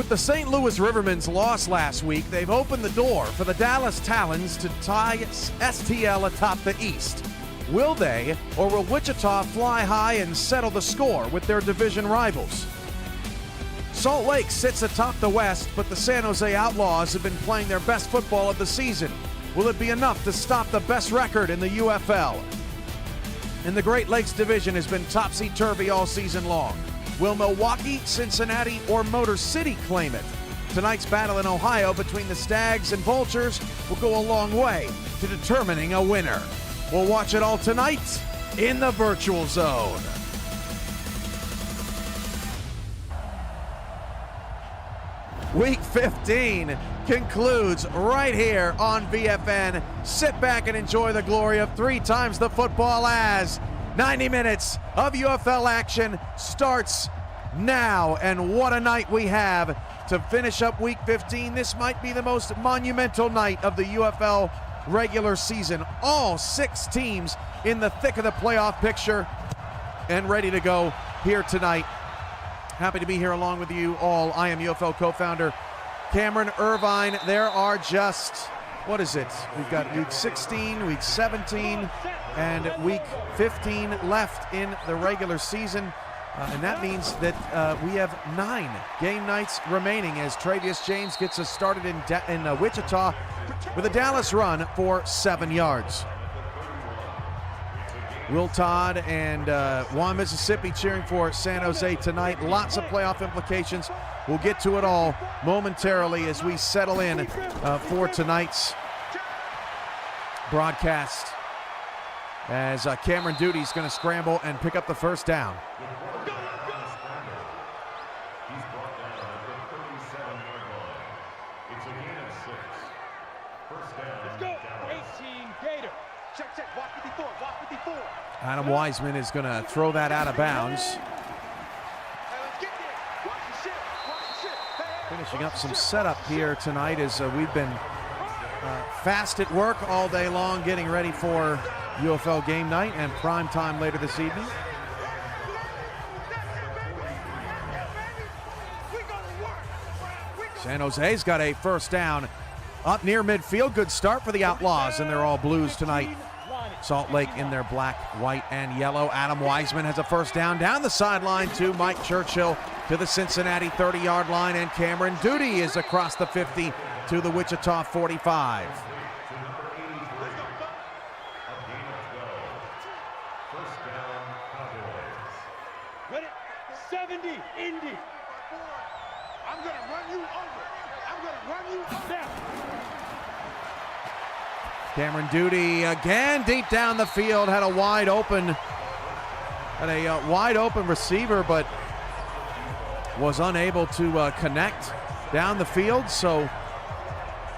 With the St. Louis Rivermen's loss last week, they've opened the door for the Dallas Talons to tie STL atop the East. Will they, or will Wichita fly high and settle the score with their division rivals? Salt Lake sits atop the West, but the San Jose Outlaws have been playing their best football of the season. Will it be enough to stop the best record in the UFL? And the Great Lakes Division has been topsy-turvy all season long. Will Milwaukee, Cincinnati, or Motor City claim it? Tonight's battle in Ohio between the Stags and Vultures will go a long way to determining a winner. We'll watch it all tonight in the Virtual Zone. Week 15 concludes right here on VFN. Sit back and enjoy the glory of 3 times the football as 90 minutes of UFL action starts now. And what a night we have to finish up Week 15. This might be the most monumental night of the UFL regular season. All 6 teams in the thick of the playoff picture and ready to go here tonight. Happy to be here along with you all. I am UFL co-founder Cameron Irvine. There are just, what is it? We've got week 16, week 17, and week 15 left in the regular season. And that means that we have 9 game nights remaining as Travius James gets us started in Wichita with a Dallas run for 7 yards. Will Todd and Juan Mississippi cheering for San Jose tonight. Lots of playoff implications. We'll get to it all momentarily as we settle in for tonight's broadcast. As Cameron Duty's going to scramble and pick up the first down. Adam Wiseman is going to throw that out of bounds. Finishing up some setup here tonight as we've been fast at work all day long getting ready for UFL game night and prime time later this evening. San Jose's got a first down up near midfield. Good start for the Outlaws, and they're all blues tonight. Salt Lake in their black, white, and yellow. Adam Wiseman has a first down down the sideline to Mike Churchill to the Cincinnati 30-yard line, and Cameron Duty is across the 50 to the Wichita 45. Ready? 70, Indy. I'm going to run you over. I'm going to run you over. Cameron Duty again deep down the field, had a wide open receiver, but was unable to connect down the field. So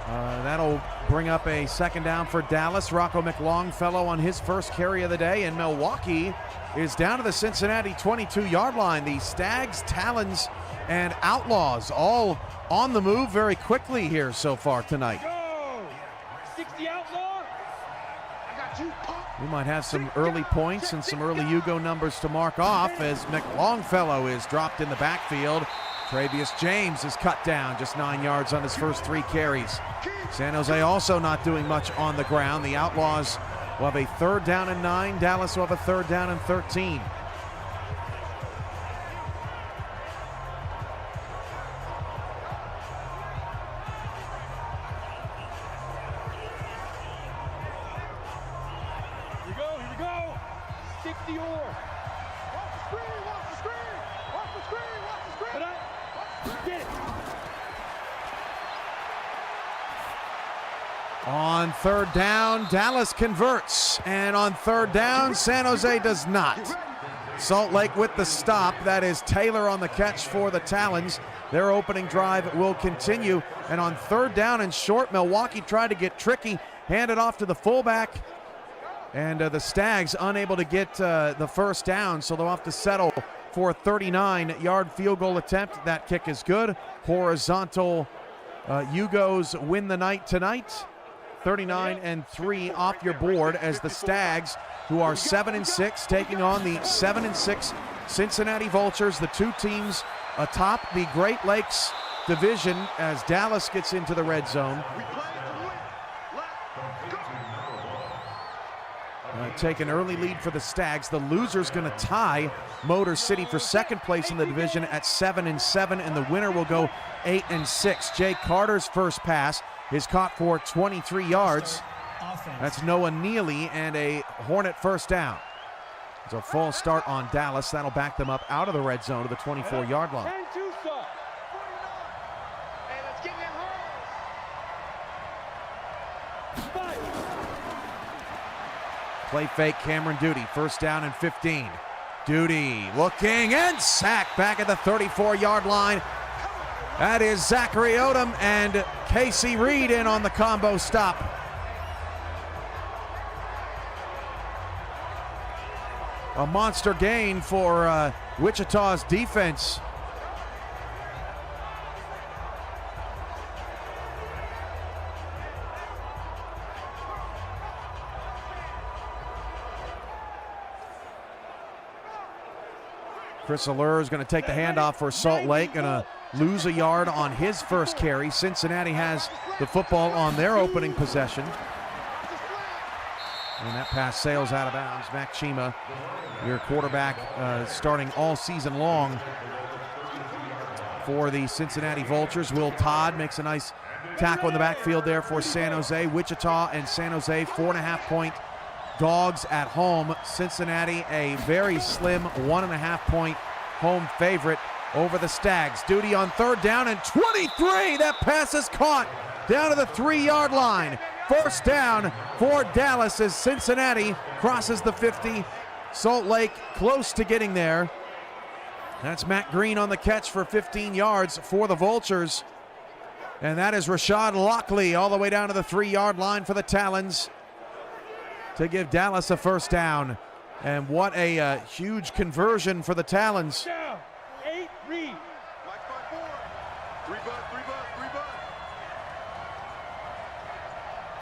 that'll bring up a second down for Dallas. Rocco McLongfellow on his first carry of the day, and Milwaukee is down to the Cincinnati 22-yard line. The Stags, Talons, and Outlaws all on the move very quickly here so far tonight. 60 Outlaw. We might have some early points and some early Hugo numbers to mark off as McLongfellow is dropped in the backfield. Travius James is cut down just 9 yards on his first 3 carries. San Jose also not doing much on the ground. The Outlaws will have a 3rd down and 9. Dallas will have a 3rd down and 13. On 3rd down, Dallas converts, and on 3rd down, San Jose does not. Salt Lake with the stop. That is Taylor on the catch for the Talons. Their opening drive will continue, and on 3rd down and short, Milwaukee tried to get tricky, handed off to the fullback, and the Stags unable to get the first down, so they'll have to settle for a 39-yard field goal attempt. That kick is good. Horizontal Hugos win the night tonight. 39-3 off your board as the Stags, who are 7-6, taking on the 7-6 Cincinnati Vultures, the 2 teams atop the Great Lakes division as Dallas gets into the red zone. Take an early lead for the Stags. The loser's going to tie Motor City for second place in the division at 7-7, and the winner will go 8-6. Jay Carter's first pass is caught for 23 yards. That's Noah Neely, and a Hornet first down. It's a false start on Dallas. That'll back them up out of the red zone to the 24-yard line. Play fake, Cameron Duty, first down and 15. Duty looking and sacked back at the 34-yard line. That is Zachary Odom and Casey Reed in on the combo stop. A monster gain for Wichita's defense. Chris Allure is going to take the handoff for Salt Lake, going to lose a yard on his first carry. Cincinnati has the football on their opening possession. And that pass sails out of bounds. Mac Chima, your quarterback, starting all season long for the Cincinnati Vultures. Will Todd makes a nice tackle in the backfield there for San Jose. Wichita and San Jose 4.5-point dogs at home. Cincinnati a very slim 1.5-point home favorite over the Stags. Duty on third down and 23. That pass is caught down to the 3-yard line. First down for Dallas as Cincinnati crosses the 50. Salt Lake close to getting there. That's Matt Green on the catch for 15 yards for the Vultures. And that is Rashad Lockley all the way down to the 3-yard line for the Talons to give Dallas a first down. And what a huge conversion for the Talons. Down. 8 Reed.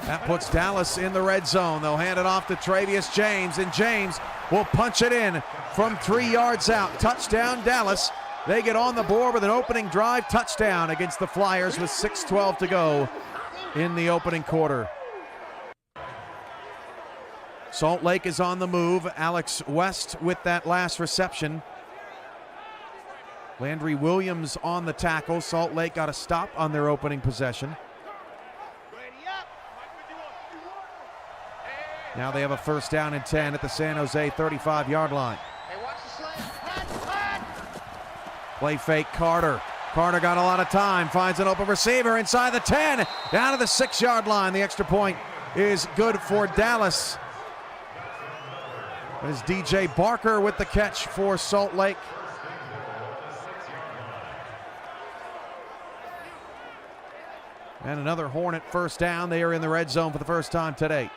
That puts Dallas in the red zone. They'll hand it off to Travius James, and James will punch it in from 3 yards out. Touchdown, Dallas. They get on the board with an opening drive touchdown against the Flyers with 6:12 to go in the opening quarter. Salt Lake is on the move. Alex West with that last reception. Landry Williams on the tackle. Salt Lake got a stop on their opening possession. Now they have a first down and 10 at the San Jose 35-yard line. Play fake, Carter. Carter got a lot of time, finds an open receiver inside the 10, down to the 6-yard line. The extra point is good for Dallas. It is DJ Barker with the catch for Salt Lake. And another Hornet first down. They are in the red zone for the first time today.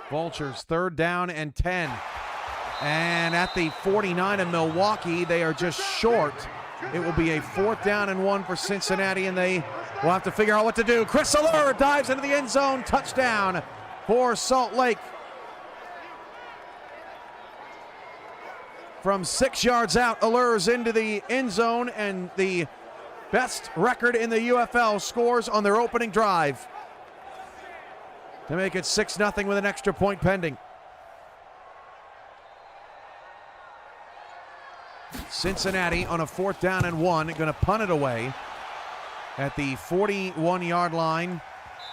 Vultures third down and 10. And at the 49 in Milwaukee, they are just short. It will be a 4th down and 1 for Cincinnati, and they will have to figure out what to do. Chris Allure dives into the end zone. Touchdown for Salt Lake. From 6 yards out, Allure's into the end zone, and the best record in the UFL scores on their opening drive to make it 6-0 with an extra point pending. Cincinnati on a 4th down and 1, going to punt it away at the 41-yard line.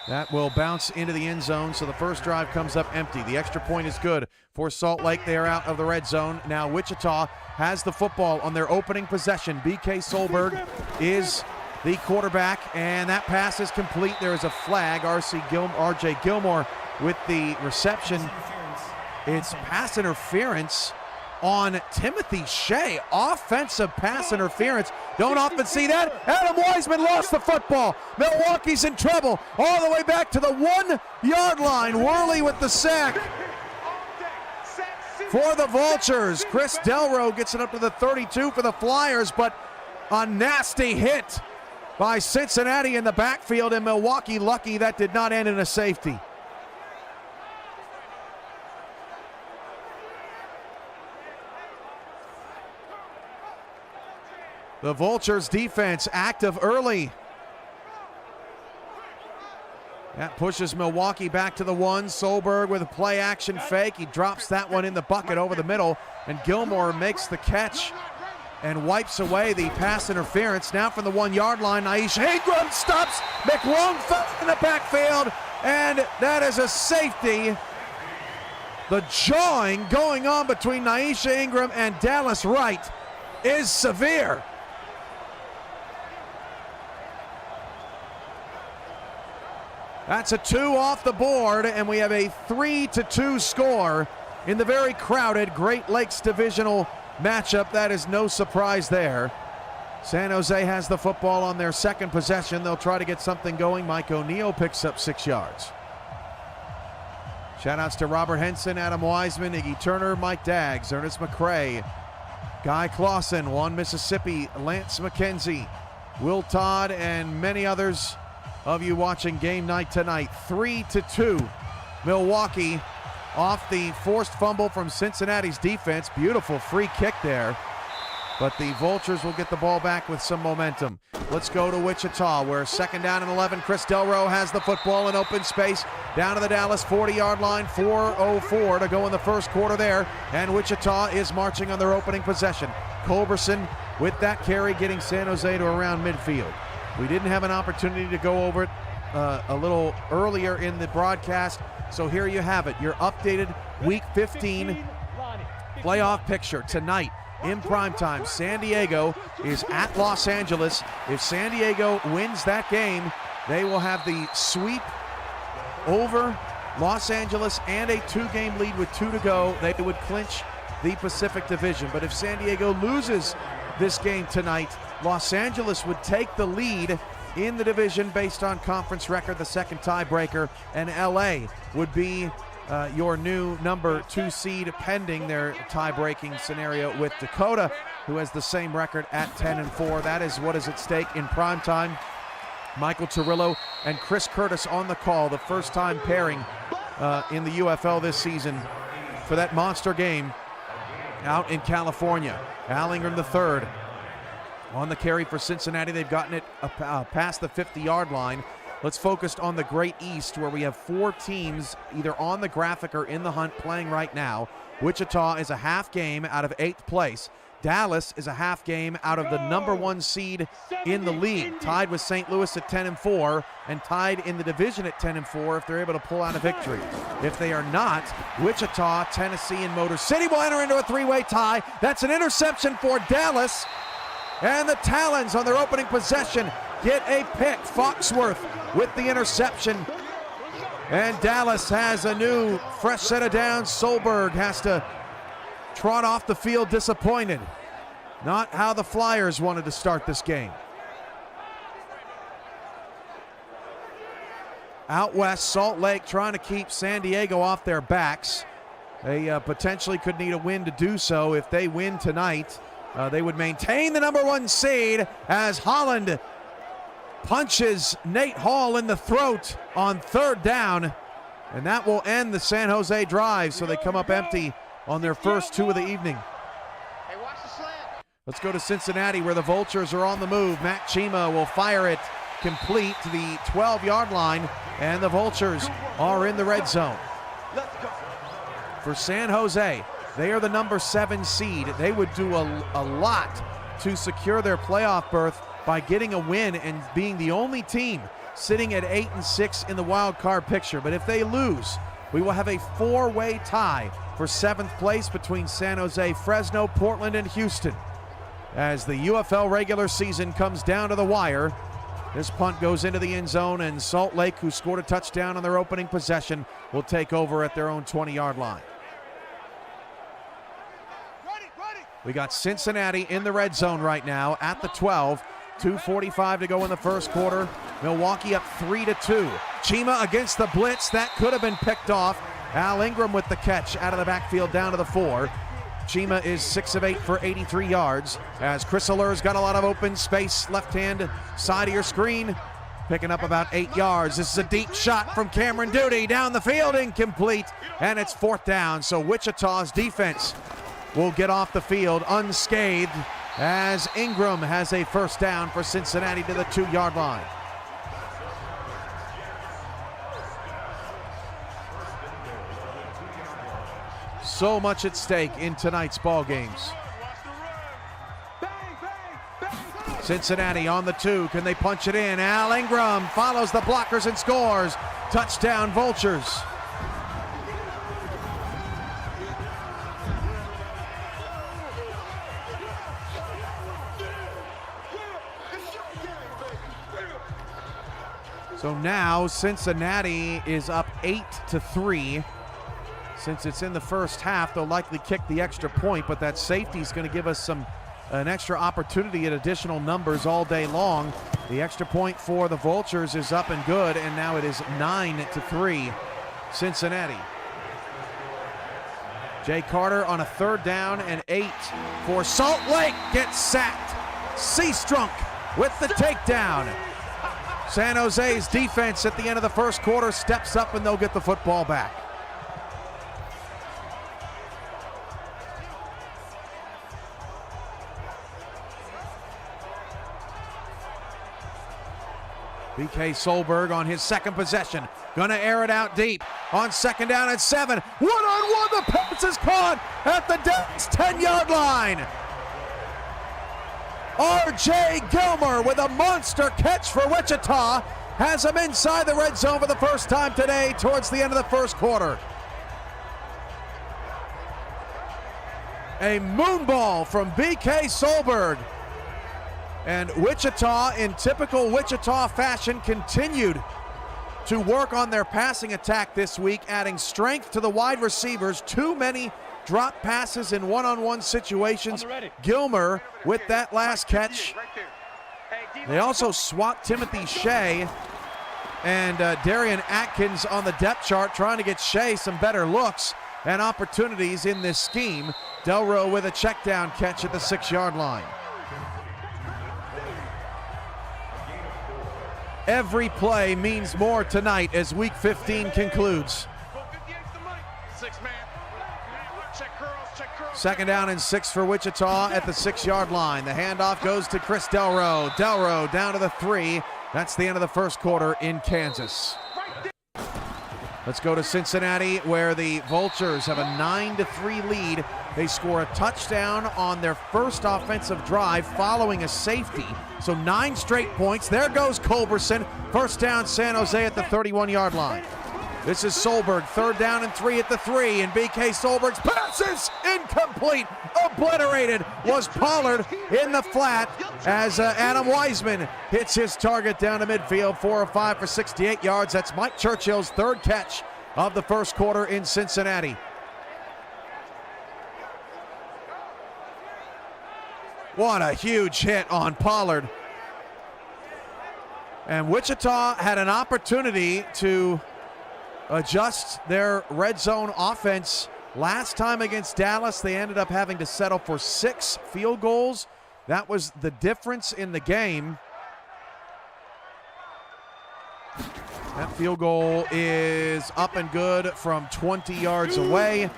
That will bounce into the end zone, so the first drive comes up empty. The extra point is good for Salt Lake. They are out of the red zone. Now Wichita has the football on their opening possession. BK Solberg is the quarterback, and that pass is complete. There is a flag. RJ Gilmore with the reception. It's pass interference on Timothy Shea. Offensive pass interference. Don't often see that. Adam Wiseman lost the football. Milwaukee's in trouble. All the way back to the 1-yard line. Worley with the sack for the Vultures. Chris Delro gets it up to the 32 for the Flyers, but a nasty hit by Cincinnati in the backfield, and Milwaukee lucky that did not end in a safety. The Vultures defense active early. That pushes Milwaukee back to the one. Solberg with a play action fake. He drops that one in the bucket over the middle, and Gilmore makes the catch and wipes away the pass interference. Now from the 1 yard line, Naisha Ingram stops McLongfellow in the backfield, and that is a safety. The jawing going on between Naisha Ingram and Dallas Wright is severe. That's a 2 off the board, and we have a 3-2 score in the very crowded Great Lakes divisional matchup. That is no surprise there. San Jose has the football on their second possession. They'll try to get something going. Mike O'Neill picks up 6 yards. Shout-outs to Robert Henson, Adam Wiseman, Iggy Turner, Mike Daggs, Ernest McCrae, Guy Clausen, Juan Mississippi, Lance McKenzie, Will Todd, and many others of you watching Game Night tonight. 3-2. Milwaukee off the forced fumble from Cincinnati's defense. Beautiful free kick there. But the Vultures will get the ball back with some momentum. Let's go to Wichita, where 2nd down and 11. Chris Delro has the football in open space down to the Dallas 40-yard line. 4:04 to go in the first quarter there. And Wichita is marching on their opening possession. Culberson with that carry getting San Jose to around midfield. We didn't have an opportunity to go over it a little earlier in the broadcast, so here you have it, your updated Week 15 playoff picture tonight in primetime. San Diego is at Los Angeles. If San Diego wins that game, they will have the sweep over Los Angeles and a 2-game lead with 2 to go. They would clinch the Pacific Division. But if San Diego loses this game tonight, Los Angeles would take the lead in the division based on conference record, the second tiebreaker, and LA would be your new number 2 seed pending their tie-breaking scenario with Dakota, who has the same record at 10-4. That is what is at stake in primetime. Michael Turillo and Chris Curtis on the call, the first time pairing in the UFL this season for that monster game out in California. Al Ingram III on the carry for Cincinnati. They've gotten it past the 50-yard line. Let's focus on the Great East, where we have 4 teams either on the graphic or in the hunt playing right now. Wichita is a half game out of 8th place. Dallas is a half game out of the number 1 seed in the league, tied with St. Louis at 10-4 and tied in the division at 10-4 if they're able to pull out a victory. If they are not, Wichita, Tennessee, and Motor City will enter into a 3-way tie. That's an interception for Dallas, and the Talons on their opening possession get a pick. Foxworth with the interception, and Dallas has a new fresh set of downs. Solberg has to trot off the field disappointed. Not how the Flyers wanted to start this game. Out west, Salt Lake trying to keep San Diego off their backs. They potentially could need a win to do so. If they win tonight, they would maintain the number 1 seed as Holland punches Nate Hall in the throat on 3rd down, and that will end the San Jose drive, so they come up empty on their first 2 of the evening. Hey, watch the slant. Let's go to Cincinnati, where the Vultures are on the move. Matt Chima will fire it complete to the 12-yard line, and the Vultures are in the red zone. Let's go. For San Jose, they are the number 7 seed. They would do a lot to secure their playoff berth by getting a win and being the only team sitting at 8-6 in the wild card picture. But if they lose, we will have a 4-way tie for 7th place between San Jose, Fresno, Portland, and Houston. As the UFL regular season comes down to the wire, this punt goes into the end zone, and Salt Lake, who scored a touchdown on their opening possession, will take over at their own 20-yard line. We got Cincinnati in the red zone right now at the 12. 2:45 to go in the first quarter. Milwaukee up 3-2. Chima against the blitz. That could have been picked off. Al Ingram with the catch out of the backfield down to the 4. Chima is 6 of 8 for 83 yards as Chris Aller's got a lot of open space. Left hand side of your screen, picking up about 8 yards. This is a deep shot from Cameron Duty down the field, incomplete, and it's 4th down. So Wichita's defense will get off the field unscathed as Ingram has a first down for Cincinnati to the 2-yard line. So much at stake in tonight's ball games. Cincinnati on the 2. Can they punch it in? Al Ingram follows the blockers and scores. Touchdown, Vultures. So now Cincinnati is up 8-3. Since it's in the first half, they'll likely kick the extra point, but that safety is going to give us an extra opportunity at additional numbers all day long. The extra point for the Vultures is up and good, and now it is 9-3 Cincinnati. Jay Carter on a 3rd down and 8 for Salt Lake, gets sacked. Seastrunk with the takedown. San Jose's defense at the end of the first quarter steps up and they'll get the football back. BK Solberg on his second possession. Gonna air it out deep on 2nd down and 7. One-on-one, the pass is caught at the Dallas 10-yard line. R.J. Gilmer with a monster catch for Wichita has him inside the red zone for the first time today towards the end of the first quarter. A moon ball from BK Solberg. And Wichita, in typical Wichita fashion, continued to work on their passing attack this week, adding strength to the wide receivers. Too many drop passes in one-on-one situations. Gilmer with that last catch. They also swat Timothy Shea and Darian Atkins on the depth chart, trying to get Shea some better looks and opportunities in this scheme. Delro with a check down catch at the 6-yard line. Every play means more tonight as Week 15 concludes. 2nd down and 6 for Wichita at the 6-yard line. The handoff goes to Chris Delro. Delro down to the 3. That's the end of the first quarter in Kansas. Let's go to Cincinnati, where the Vultures have a 9-3 lead. They score a touchdown on their first offensive drive following a safety. So 9 straight points. There goes Culberson. First down, San Jose at the 31-yard line. This is Solberg, 3rd down and 3 at the 3, and BK Solberg's pass is incomplete. Obliterated was Pollard in the flat as Adam Wiseman hits his target down to midfield. 4 of 5 for 68 yards. That's Mike Churchill's 3rd catch of the first quarter in Cincinnati. What a huge hit on Pollard. And Wichita had an opportunity to adjust their red zone offense. Last time against Dallas, they ended up having to settle for 6 field goals. That was the difference in the game. That field goal is up and good from 20 yards away.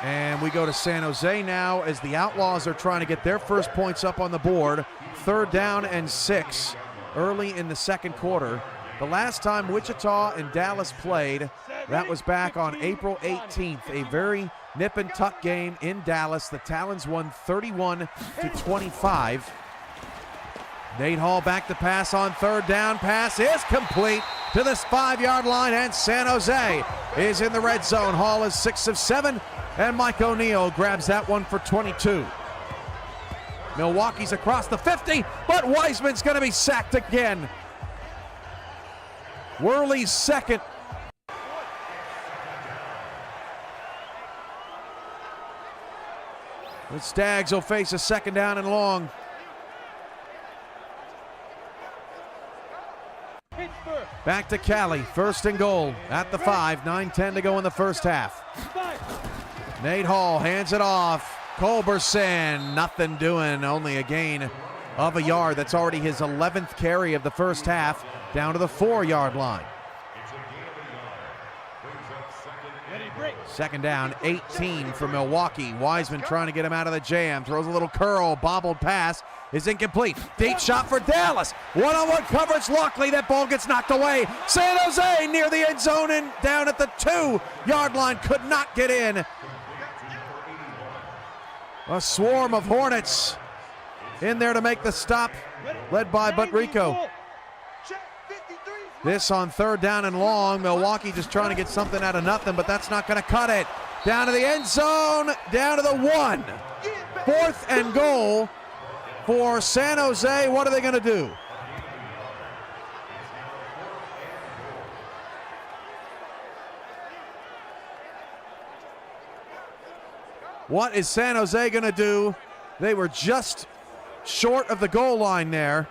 And we go to San Jose now as the Outlaws are trying to get their first points up on the board. 3rd down and 6 early in the second quarter. The last time Wichita and Dallas played, that was back on April 18th. A very nip and tuck game in Dallas. The Talons won 31-25. Nate Hall back to pass on 3rd down. Pass is complete to this 5-yard line, and San Jose is in the red zone. Hall is 6 of 7, and Mike O'Neill grabs that one for 22. Milwaukee's across the 50, but Wiseman's going to be sacked again. Worley's second. The Stags will face a 2nd down and long. Back to Cali, 1st and goal at the 5, 9:10 to go in the first half. Nate Hall hands it off. Culberson, nothing doing, only a gain of a yard. That's already his 11th carry of the first half, down to the 4-yard line. Second down, 18 for Milwaukee. Wiseman trying to get him out of the jam. Throws a little curl, bobbled pass is incomplete. Deep shot for Dallas. One-on-one coverage, Lockley. That ball gets knocked away. San Jose near the end zone and down at the 2-yard line. Could not get in. A swarm of Hornets in there to make the stop, led by Butrico. This on third down and long. Milwaukee just trying to get something out of nothing, but that's not going to cut it. Down to the end zone, down to the 1. 4th and goal for San Jose. What are they going to do? What is San Jose going to do? They were just short of the goal line there.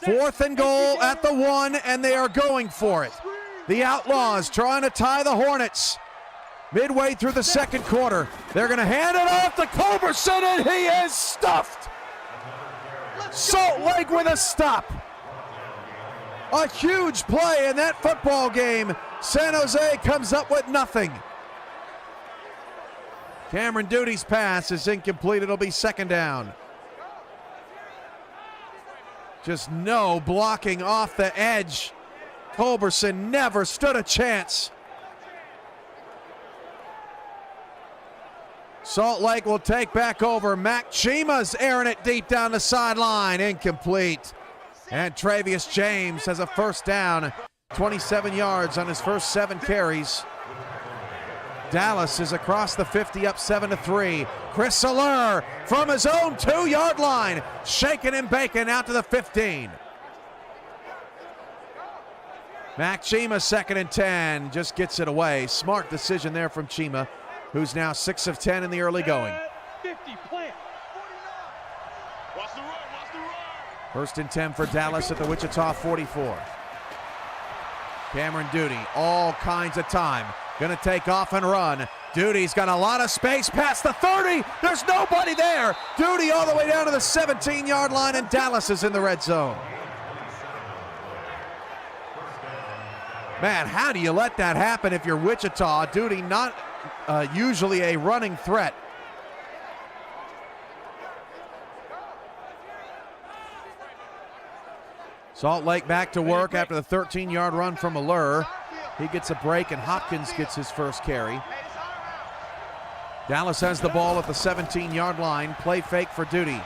4th and goal at the 1, and they are going for it. The Outlaws trying to tie the Hornets. Midway through the second quarter, they're going to hand it off to Culberson, and he is stuffed. Salt Lake with a stop. A huge play in that football game. San Jose comes up with nothing. Cameron Duty's pass is incomplete. It'll be second down. Just no blocking off the edge. Culberson never stood a chance. Salt Lake will take back over. Mac Chima's airing it deep down the sideline. Incomplete. And Travius James has a first down. 27 yards on his first 7 carries. Dallas is across the 50, up 7-3. Chris Allure from his own 2-yard line, shaking and baking out to the 15. Mac Chima, 2nd and 10, just gets it away. Smart decision there from Chima, who's now 6 of 10 in the early going. 50, plant. First and 10 for Dallas at the Wichita 44. Cameron Duty, all kinds of time. Gonna take off and run. Duty's got a lot of space past the 30. There's nobody there. Duty all the way down to the 17-yard line, and Dallas is in the red zone. Man, how do you let that happen if you're Wichita? Duty not usually a running threat. Salt Lake back to work after the 13-yard run from Allure. He gets a break, and Hopkins gets his first carry. Dallas has the ball at the 17-yard line. Play fake for Duty.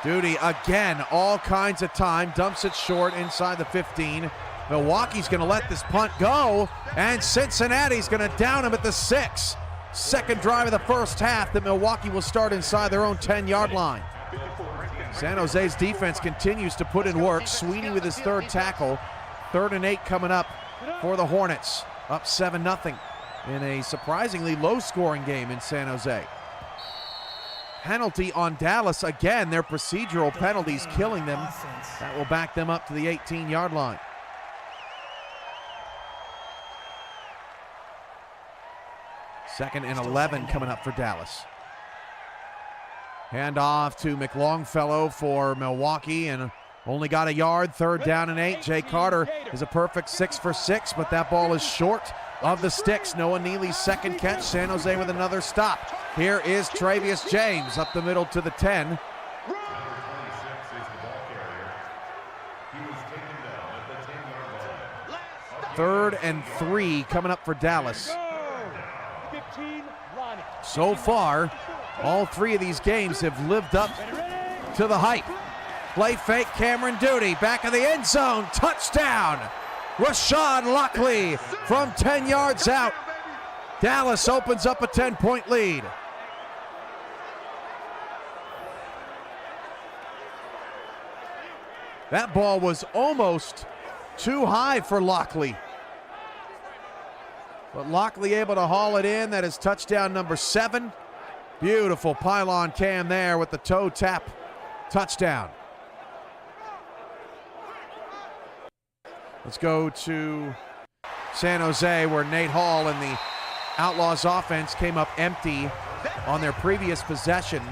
Duty again, all kinds of time. Dumps it short inside the 15. Milwaukee's going to let this punt go, and Cincinnati's going to down him at the 6. Second drive of the first half that Milwaukee will start inside their own 10-yard line. San Jose's defense continues to put in work. Sweeney with his 3rd tackle. 3rd and 8 coming up for the Hornets. Up 7-0 in a surprisingly low-scoring game in San Jose. Penalty on Dallas again. Their procedural penalties killing them. That will back them up to the 18-yard line. Second and 11 coming up for Dallas. Hand off to McLongfellow for Milwaukee, and only got a yard. 3rd down and 8. Jay Carter is a perfect 6 for 6, but that ball is short of the sticks. Noah Neely's second catch. San Jose with another stop. Here is Travius James up the middle to the 10. Third and 3 coming up for Dallas. So far, all 3 of these games have lived up to the hype. Play fake, Cameron Duty, back of the end zone, touchdown. Rashawn Lockley from 10 yards out. Dallas opens up a 10-point lead. That ball was almost too high for Lockley. But Lockley able to haul it in. That is touchdown number 7. Beautiful pylon cam there with the toe tap touchdown. Let's go to San Jose, where Nate Hall and the Outlaws offense came up empty on their previous possession.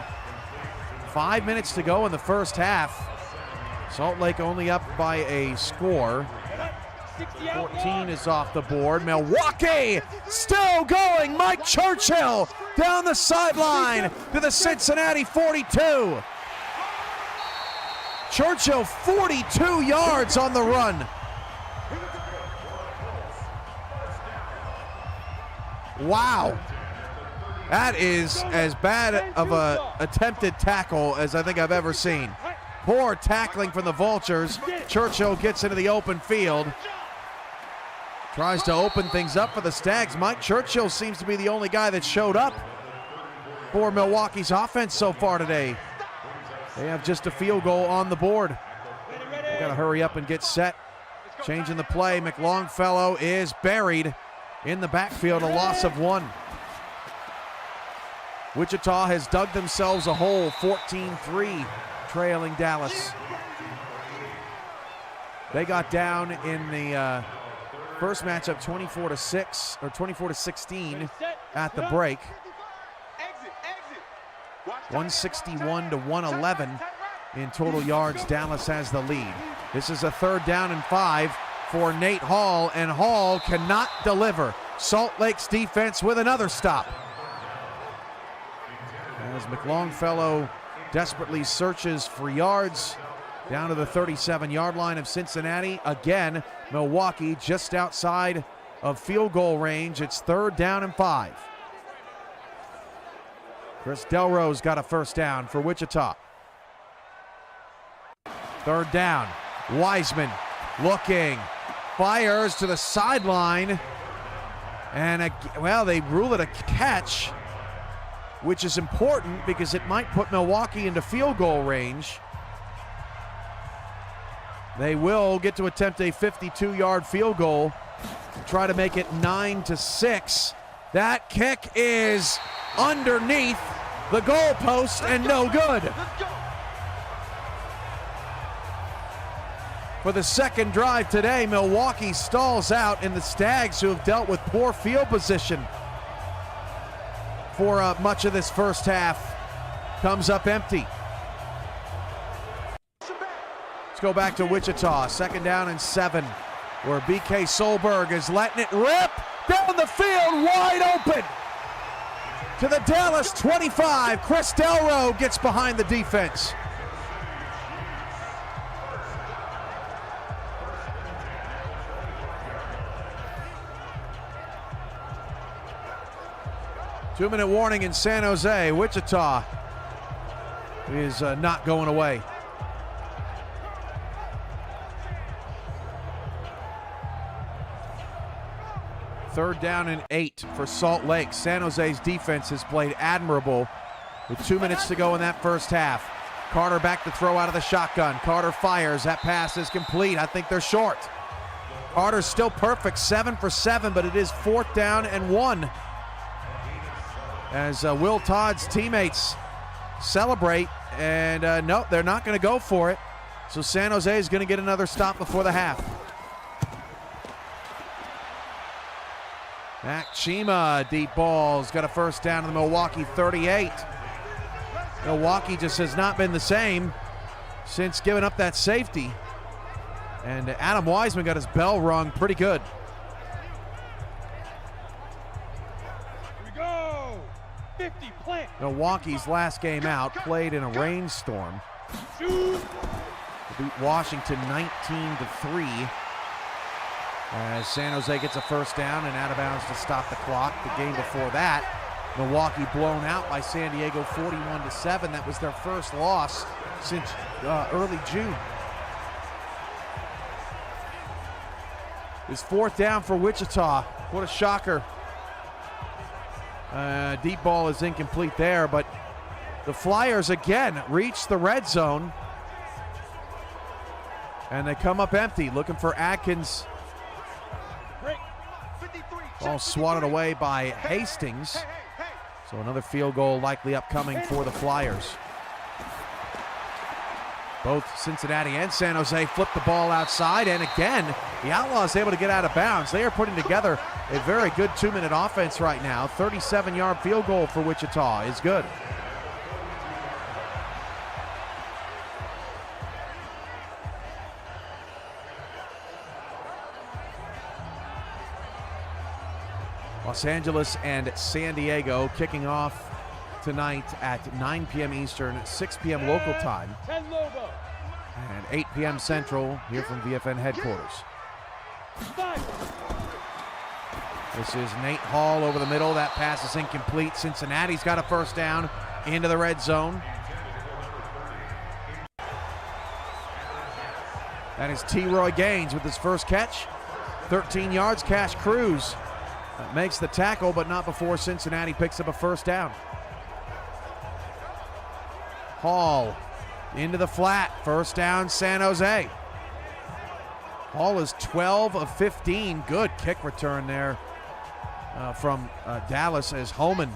5 minutes to go in the first half. Salt Lake only up by a score. 14 is off the board. Milwaukee still going. Mike Churchill down the sideline to the Cincinnati 42. Churchill 42 yards on the run. Wow. That is as bad of a attempted tackle as I think I've ever seen. Poor tackling from the Vultures. Churchill gets into the open field. Tries to open things up for the Stags. Mike Churchill seems to be the only guy that showed up for Milwaukee's offense so far today. They have just a field goal on the board. They gotta hurry up and get set. Changing the play. McLongfellow is buried in the backfield, a loss of 1. Wichita has dug themselves a hole, 14-3, trailing Dallas. They got down in the first matchup 24-6 or 24-16 at the break. 161 to 111 in total yards. Dallas has the lead. This is a 3rd down and 5 for Nate Hall, and Hall cannot deliver. Salt Lake's defense with another stop. As McLongfellow desperately searches for yards down to the 37-yard line of Cincinnati. Again, Milwaukee just outside of field goal range. It's 3rd down and 5. Chris Delrose got a first down for Wichita. 3rd down. Wiseman looking, fires to the sideline, and well, they rule it a catch, which is important because it might put Milwaukee into field goal range. They will get to attempt a 52-yard field goal to try to make it 9-6. That kick is underneath the goalpost and no good. For the second drive today, Milwaukee stalls out, and the Stags, who have dealt with poor field position for much of this first half, comes up empty. Let's go back to Wichita, 2nd down and 7, where BK Solberg is letting it rip down the field, wide open to the Dallas 25. Chris Delrose gets behind the defense. Two-minute warning in San Jose. Wichita is not going away. Third down and 8 for Salt Lake. San Jose's defense has played admirable with 2 minutes to go in that first half. Carter back to throw out of the shotgun. Carter fires. That pass is complete. I think they're short. Carter's still perfect, 7 for 7, but it is 4th down and 1. As Will Todd's teammates celebrate, and no, they're not going to go for it. So San Jose is going to get another stop before the half. Mac Chima, deep balls, got a first down to the Milwaukee 38. Milwaukee just has not been the same since giving up that safety. And Adam Wiseman got his bell rung pretty good. Milwaukee's last game out, played in a rainstorm. They beat Washington 19-3. As San Jose gets a first down and out of bounds to stop the clock. The game before that, Milwaukee blown out by San Diego 41-7. That was their first loss since early June. It's 4th down for Wichita. What a shocker. Deep ball is incomplete there, but the Flyers again reach the red zone, and they come up empty, looking for Atkins. Ball swatted away by Hastings, so another field goal likely upcoming for the Flyers. Both Cincinnati and San Jose flip the ball outside, and again, the Outlaws able to get out of bounds. They are putting together a very good 2-minute offense right now. 37-yard field goal for Wichita is good. Los Angeles and San Diego kicking off tonight at 9 p.m. Eastern, 6 p.m. local time, and 8 p.m. Central here from VFN headquarters. This is Nate Hall over the middle. That pass is incomplete. Cincinnati's got a first down into the red zone. That is T. Roy Gaines with his first catch. 13 yards. Cash Cruz makes the tackle, but not before Cincinnati picks up a first down. Hall into the flat. First down, San Jose. Hall is 12 of 15. Good kick return there from Dallas as Holman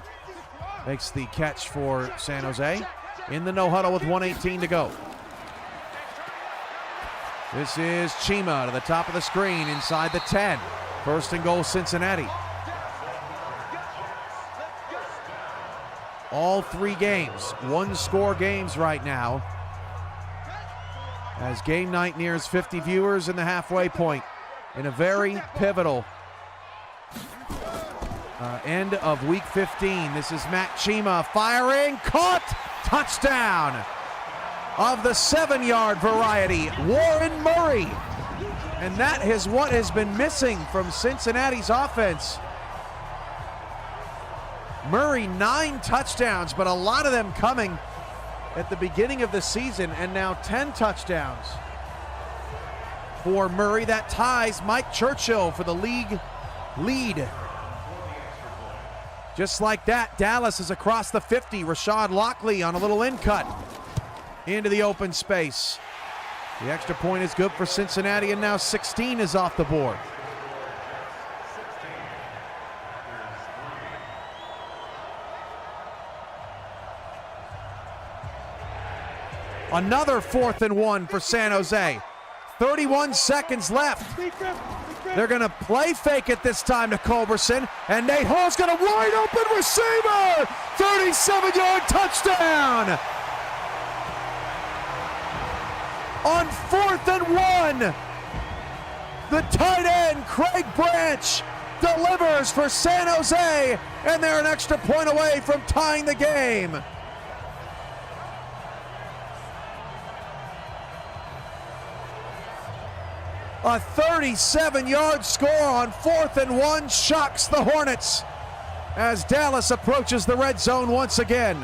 makes the catch for San Jose. In the no huddle with 1:18 to go. This is Chima to the top of the screen inside the 10. First and goal, Cincinnati. All three games, one-score games right now, as Game Night nears 50 viewers in the halfway point in a very pivotal end of Week 15. This is Matt Chima firing, caught, touchdown of the 7-yard variety, Warren Murray. And that is what has been missing from Cincinnati's offense. Murray, 9 touchdowns, but a lot of them coming at the beginning of the season, and now 10 touchdowns for Murray. That ties Mike Churchill for the league lead. Just like that, Dallas is across the 50. Rashad Lockley on a little in cut into the open space. The extra point is good for Cincinnati, and now 16 is off the board. Another 4th and 1 for San Jose. 31 seconds left. They're going to play fake it this time to Culberson, and Nate Hall's got a wide open receiver. 37-yard touchdown. On 4th and 1, the tight end, Craig Branch, delivers for San Jose, and they're an extra point away from tying the game. A 37-yard score on 4th and 1 shocks the Hornets as Dallas approaches the red zone once again.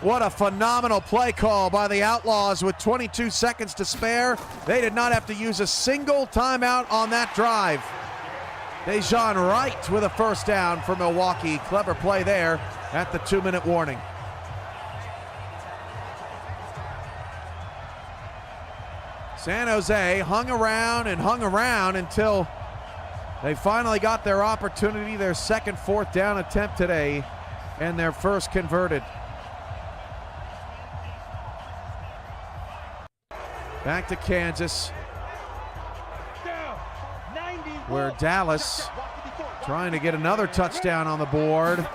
What a phenomenal play call by the Outlaws with 22 seconds to spare. They did not have to use a single timeout on that drive. Dejan Wright with a first down for Milwaukee. Clever play there at the 2-minute warning. San Jose hung around until they finally got their opportunity, their second 4th down attempt today, and their first converted. Back to Kansas, where Dallas trying to get another touchdown on the board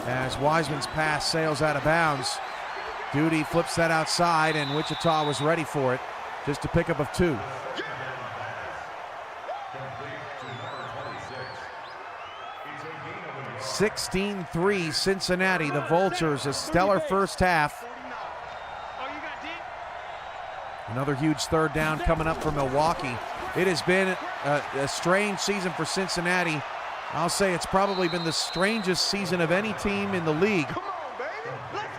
as Wiseman's pass sails out of bounds. Duty flips that outside, and Wichita was ready for it. Just a pickup of 2. (16-3) Cincinnati. The Vultures, a stellar first half. Another huge 3rd down coming up for Milwaukee. It has been a strange season for Cincinnati. I'll say it's probably been the strangest season of any team in the league.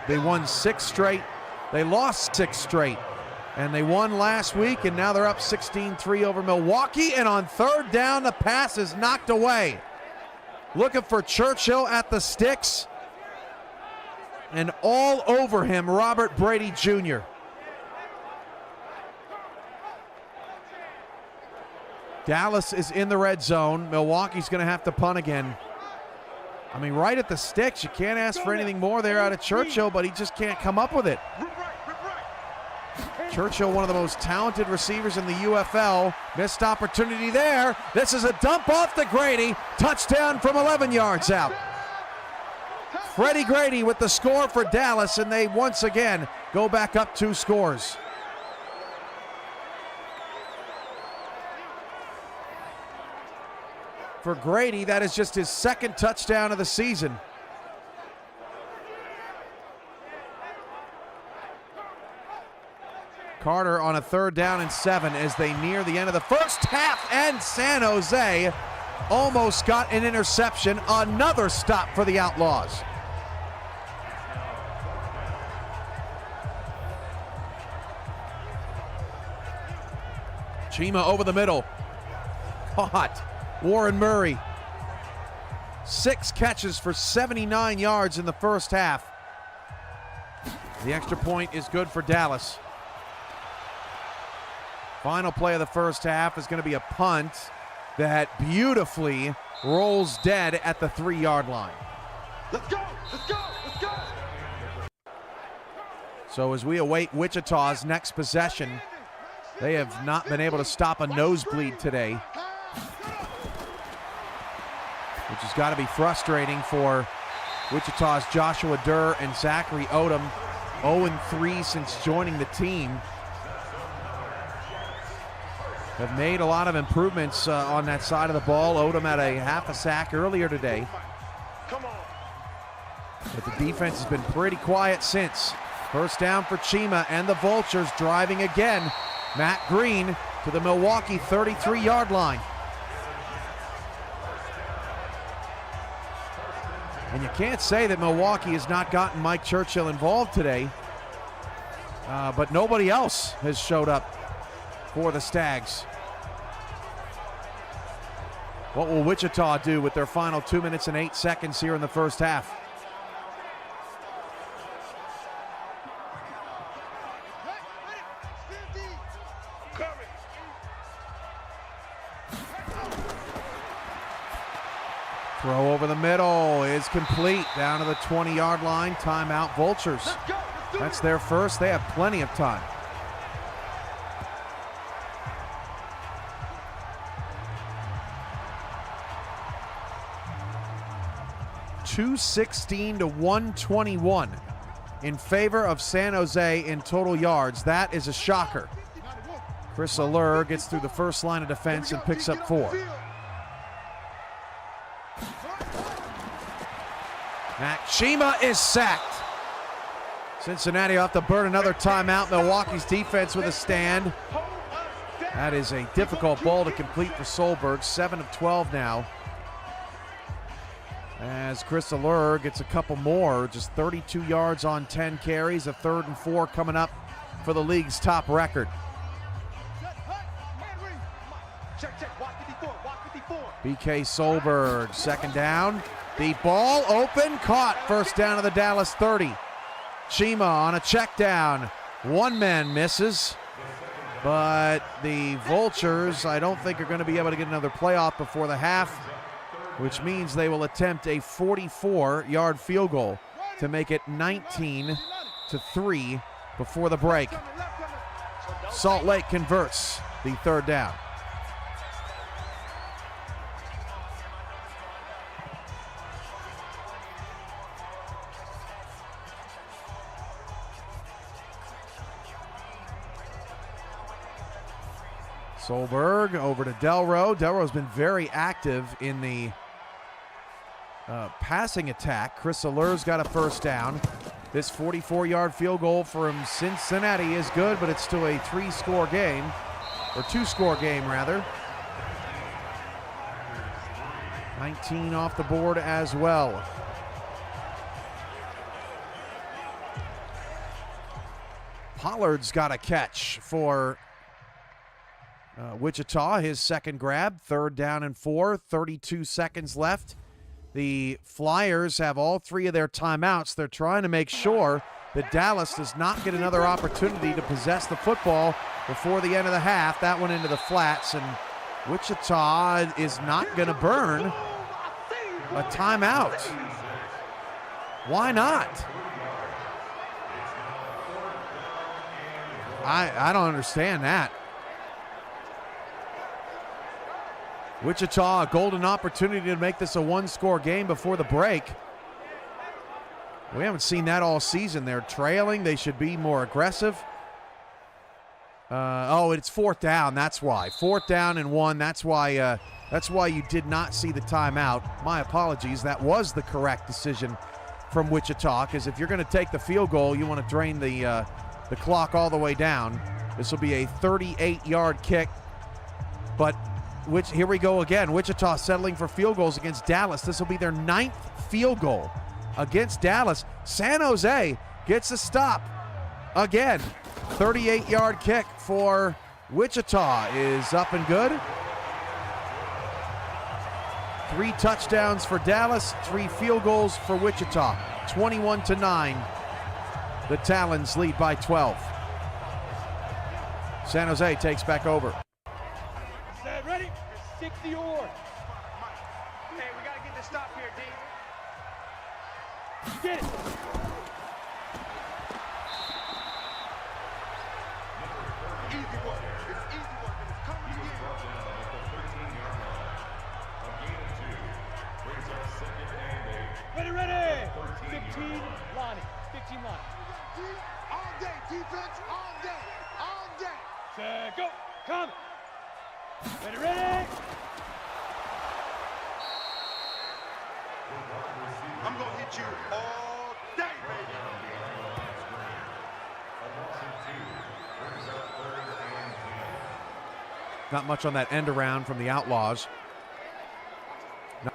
They won 6 straight. They lost 6 straight. And they won last week, and now they're up 16-3 over Milwaukee. And on 3rd down, the pass is knocked away. Looking for Churchill at the sticks. And all over him, Robert Brady Jr. Dallas is in the red zone. Milwaukee's going to have to punt again. I mean, right at the sticks. You can't ask for anything more there out of Churchill, but he just can't come up with it. Churchill, one of the most talented receivers in the UFL. Missed opportunity there. This is a dump off to Grady. Touchdown from 11 yards out. Freddie Grady with the score for Dallas, and they once again go back up 2 scores. for Grady. That is just his second touchdown of the season. Carter on a 3rd down and 7 as they near the end of the first half, and San Jose almost got an interception. Another stop for the Outlaws. Chima over the middle. Caught. Warren Murray. 6 catches for 79 yards in the first half. The extra point is good for Dallas. Final play of the first half is going to be a punt that beautifully rolls dead at the 3-yard line. Let's go! Let's go! Let's go! So as we await Wichita's next possession, they have not been able to stop a nosebleed today, which has got to be frustrating for Wichita's Joshua Durr and Zachary Odom. 0-3 since joining the team. Have made a lot of improvements on that side of the ball. Odom had a half a sack earlier today. But the defense has been pretty quiet since. First down for Chima and the Vultures driving again. Matt Green to the Milwaukee 33-yard line. And you can't say that Milwaukee has not gotten Mike Churchill involved today. But nobody else has showed up for the Stags. What will Wichita do with their final 2 minutes and 8 seconds here in the first half? Throw over the middle is complete. Down to the 20-yard line. Timeout, Vultures. That's their first. They have plenty of time. .216 to 121 in favor of San Jose in total yards. That is a shocker. Chris Allure gets through the first line of defense and picks up 4. Matt Chima is sacked. Cincinnati off to burn another timeout. Milwaukee's defense with a stand. That is a difficult ball to complete for Solberg. 7 of 12 now. As Chris Allure gets a couple more, just 32 yards on 10 carries, a 3rd and 4 coming up for the league's top record. BK Solberg, 2nd down. The ball open, caught. First down to the Dallas 30. Chima on a check down. One man misses, but the Vultures, I don't think are going to be able to get another playoff before the half, which means they will attempt a 44-yard field goal to make it 19-3 before the break. Salt Lake converts the 3rd down. Solberg over to Delro. Delro's been very active in the passing attack. Chris Allure's got a first down. This 44-yard field goal from Cincinnati is good, but it's still a 3-score game, or 2-score game rather. 19 off the board as well. Pollard's got a catch for Wichita, his 2nd grab. 3rd down and 4, 32 seconds left. The Flyers have all 3 of their timeouts. They're trying to make sure that Dallas does not get another opportunity to possess the football before the end of the half. That went into the flats, and Wichita is not going to burn a timeout. Why not? I don't understand that. Wichita, a golden opportunity to make this a 1-score game before the break. We haven't seen that all season. They're trailing. They should be more aggressive. Oh, it's fourth down. That's why. Fourth down and 1. That's why you did not see the timeout. My apologies. That was the correct decision from Wichita, because if you're going to take the field goal, you want to drain the clock all the way down. This will be a 38-yard kick. But here we go again. Wichita settling for field goals against Dallas. This will be their 9th field goal against Dallas. San Jose gets a stop again. 38-yard kick for Wichita is up and good. 3 touchdowns for Dallas, 3 field goals for Wichita. 21-9. The Talons lead by 12. San Jose takes back over. Set, ready? 60 or. Hey, we gotta get the stop here, D. Get it. Easy work. It's easy work, and it's coming again. Ready. 15, Lonnie. 15, Lonnie. All day, defense, all day. All day. Set, go. Come. Ready. I'm going to hit you all day, baby. Not much on that end around from the Outlaws.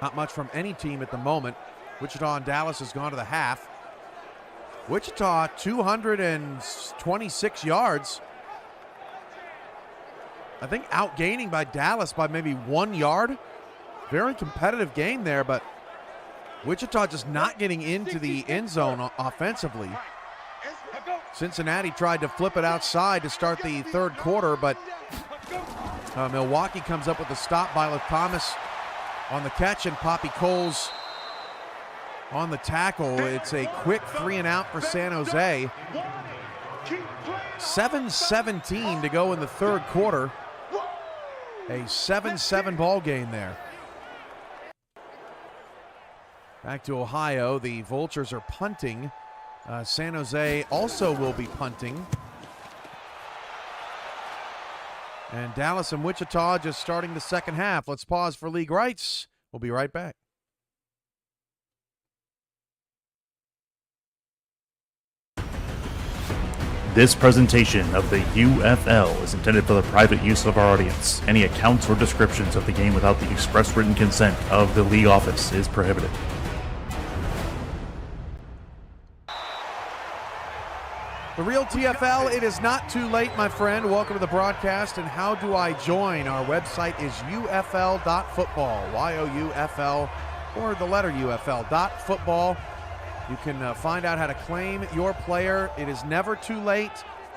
Not much from any team at the moment. Wichita and Dallas has gone to the half. Wichita 226 yards. I think outgaining by Dallas by maybe 1 yard. Very competitive game there, but Wichita just not getting into the end zone offensively. Cincinnati tried to flip it outside to start the third quarter, but Milwaukee comes up with a stop by Thomas on the catch, and Poppy Coles on the tackle. It's a quick 3 and out for San Jose. 7:17 to go in the third quarter. A 7-7 ball game there. Back to Ohio. The Vultures are punting. San Jose also will be punting. And Dallas and Wichita just starting the second half. Let's pause for league rights. We'll be right back. This presentation of the UFL is intended for the private use of our audience. Any accounts or descriptions of the game without the express written consent of the league office is prohibited. The real TFL, it is not too late, my friend. Welcome to the broadcast. And how do I join? Our website is UFL.football, YOUFL, or the letter UFL.football. You can find out how to claim your player. It is never too late.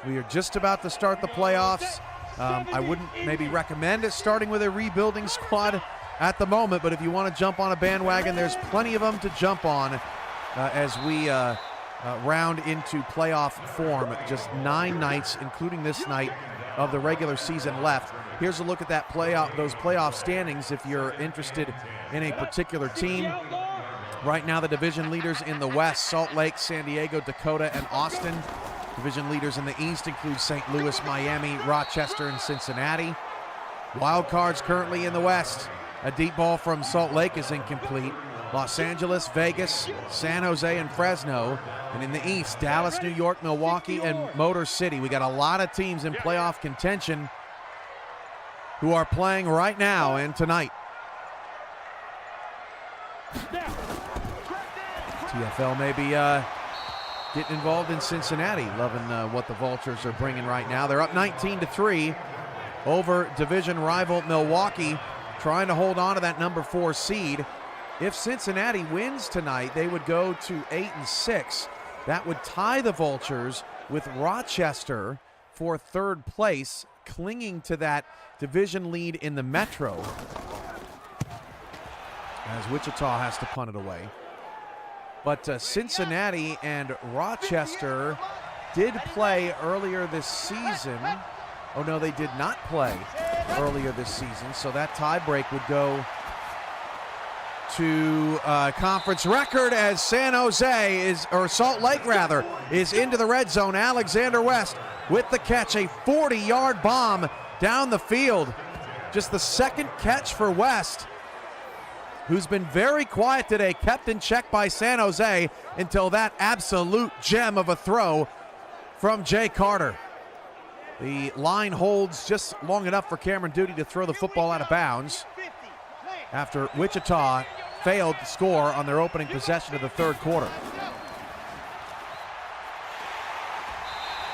We are just about to start the playoffs. I wouldn't maybe recommend it starting with a rebuilding squad at the moment, but if you want to jump on a bandwagon, there's plenty of them to jump on as we round into playoff form. Just 9 nights, including this night, of the regular season left. Here's a look at that those playoff standings if you're interested in a particular team. Right now, the division leaders in the West, Salt Lake, San Diego, Dakota, and Austin. Division leaders in the East include St. Louis, Miami, Rochester, and Cincinnati. Wild cards currently in the West. A deep ball from Salt Lake is incomplete. Los Angeles, Vegas, San Jose, and Fresno. And in the East, Dallas, New York, Milwaukee, and Motor City. We got a lot of teams in playoff contention who are playing right now and tonight. TFL may be getting involved in Cincinnati. Loving what the Vultures are bringing right now. They're up 19-3 over division rival Milwaukee, trying to hold on to that number 4 seed. If Cincinnati wins tonight, they would go to 8-6. That would tie the Vultures with Rochester for third place, clinging to that division lead in the Metro, as Wichita has to punt it away. But Cincinnati and Rochester did play earlier this season. Oh, no, they did not play earlier this season, so that tie break would go to conference record as Salt Lake rather, is into the red zone. Alexander West with the catch, a 40-yard bomb down the field. Just the second catch for West, who's been very quiet today, kept in check by San Jose until that absolute gem of a throw from Jay Carter. The line holds just long enough for Cameron Duty to throw the football out of bounds after Wichita failed to score on their opening possession of the third quarter.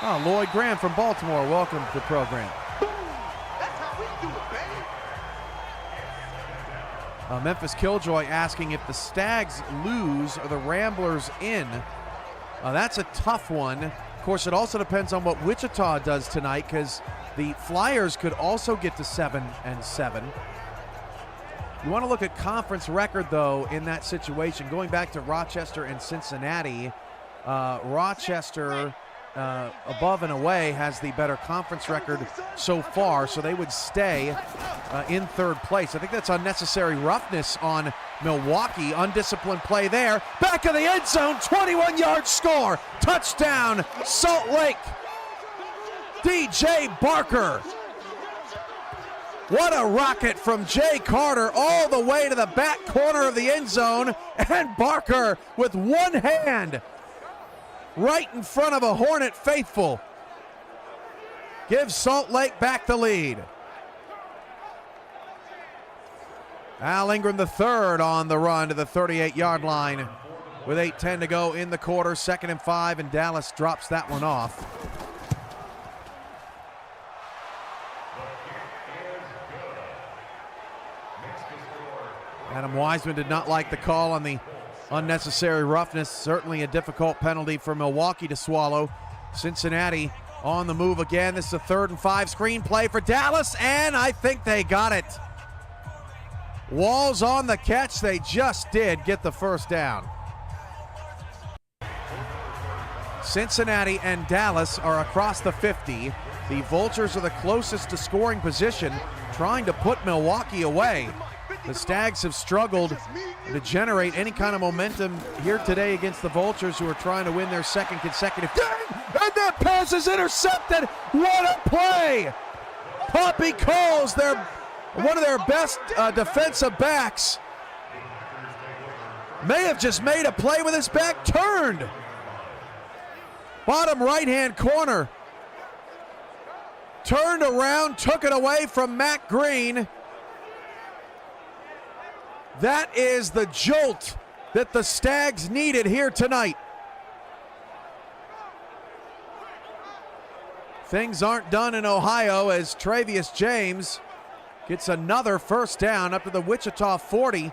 Oh, Lloyd Graham from Baltimore, welcome to the program. Memphis Killjoy asking if the Stags lose, are the Ramblers in? That's a tough one. Of course, it also depends on what Wichita does tonight, because the Flyers could also get to 7-7. You want to look at conference record, though, in that situation. Going back to Rochester and Cincinnati, Rochester above and away has the better conference record so far, so they would stay in third place. I think that's unnecessary roughness on Milwaukee. Undisciplined play there. Back of the end zone, 21-yard score. Touchdown, Salt Lake. DJ Barker. What a rocket from Jay Carter all the way to the back corner of the end zone. And Barker with one hand right in front of a Hornet faithful gives Salt Lake back the lead. Al Ingram III on the run to the 38-yard line with 8:10 to go in the quarter. 2nd and 5, and Dallas drops that one off. Adam Wiseman did not like the call on the unnecessary roughness. Certainly a difficult penalty for Milwaukee to swallow. Cincinnati on the move again. This is a 3rd and 5 screen play for Dallas, and I think they got it. Walls on the catch. They just did get the first down. Cincinnati and Dallas are across the 50. The Vultures are the closest to scoring position, trying to put Milwaukee away. The Stags have struggled to generate any kind of momentum here today against the Vultures, who are trying to win their 2nd consecutive. And that pass is intercepted. What a play! Poppy Coles, one of their best defensive backs, may have just made a play with his back turned. Bottom right-hand corner. Turned around, took it away from Matt Green. That is the jolt that the Stags needed here tonight. Things aren't done in Ohio as Travius James gets another first down up to the Wichita 40.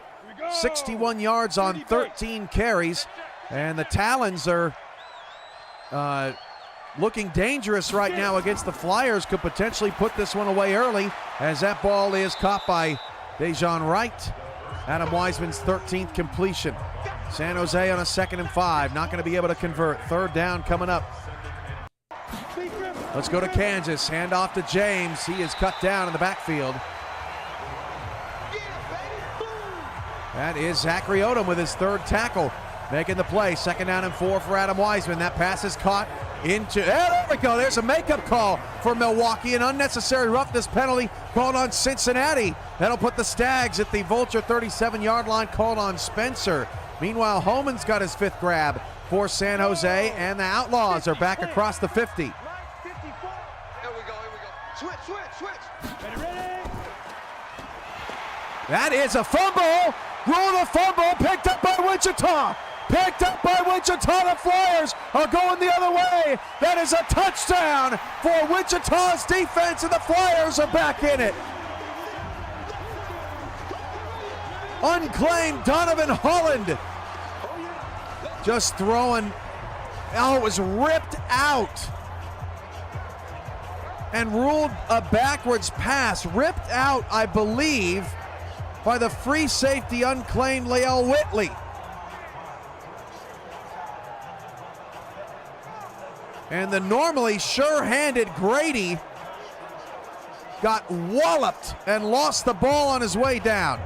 61 yards on 13 carries. And the Talons are looking dangerous right now against the Flyers. Could potentially put this one away early, as that ball is caught by Dejon Wright. Adam Wiseman's 13th completion. San Jose on a 2nd and 5. Not going to be able to convert. 3rd down coming up. Let's go to Kansas. Hand off to James. He is cut down in the backfield. That is Zachary Odom with his 3rd tackle. Making the play. 2nd down and 4 for Adam Wiseman. That pass is caught into. There we go. There's a makeup call for Milwaukee. An unnecessary roughness penalty called on Cincinnati. That'll put the Stags at the Vulture 37-yard line, called on Spencer. Meanwhile, Holman's got his 5th grab for San Jose, and the Outlaws are back across the 50. Here we go. Switch. That is a fumble. Rule the fumble, picked up by Wichita. Picked up by Wichita. The Flyers are going the other way. That is a touchdown for Wichita's defense, and the Flyers are back in it. Unclaimed Donovan Holland. Just throwing. Oh, it was ripped out and ruled a backwards pass. Ripped out, I believe, by the free safety, unclaimed Lael Whitley. And the normally sure-handed Grady got walloped and lost the ball on his way down.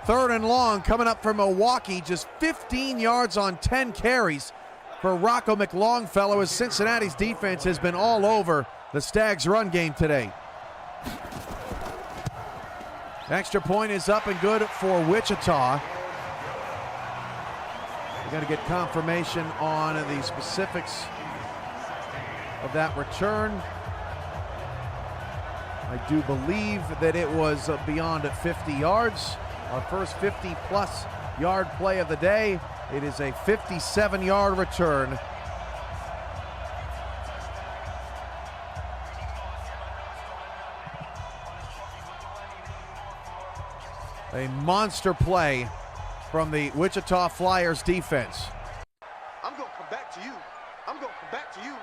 3rd and long coming up for Milwaukee, just 15 yards on 10 carries for Rocco McLongfellow, as Cincinnati's defense has been all over the Stags' run game today. Extra point is up and good for Wichita. We're going to get confirmation on the specifics of that return. I do believe that it was beyond 50 yards. Our first 50-plus yard play of the day. It is a 57-yard return. A monster play from the Wichita Flyers defense. I'm going to come back to you. I'm going to come back to you.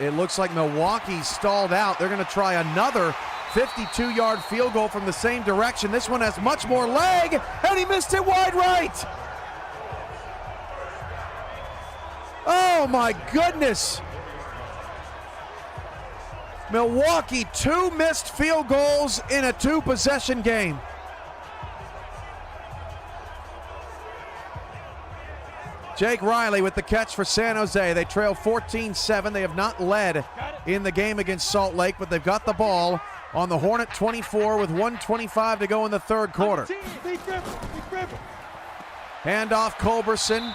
It looks like Milwaukee stalled out. They're going to try another 52-yard field goal from the same direction. This one has much more leg, and he missed it wide right. Oh my goodness. Milwaukee, 2 missed field goals in a 2-possession game. Jake Riley with the catch for San Jose. They trail 14-7. They have not led in the game against Salt Lake, but they've got the ball on the Hornet 24 with 1:25 to go in the 3rd quarter. Handoff Culberson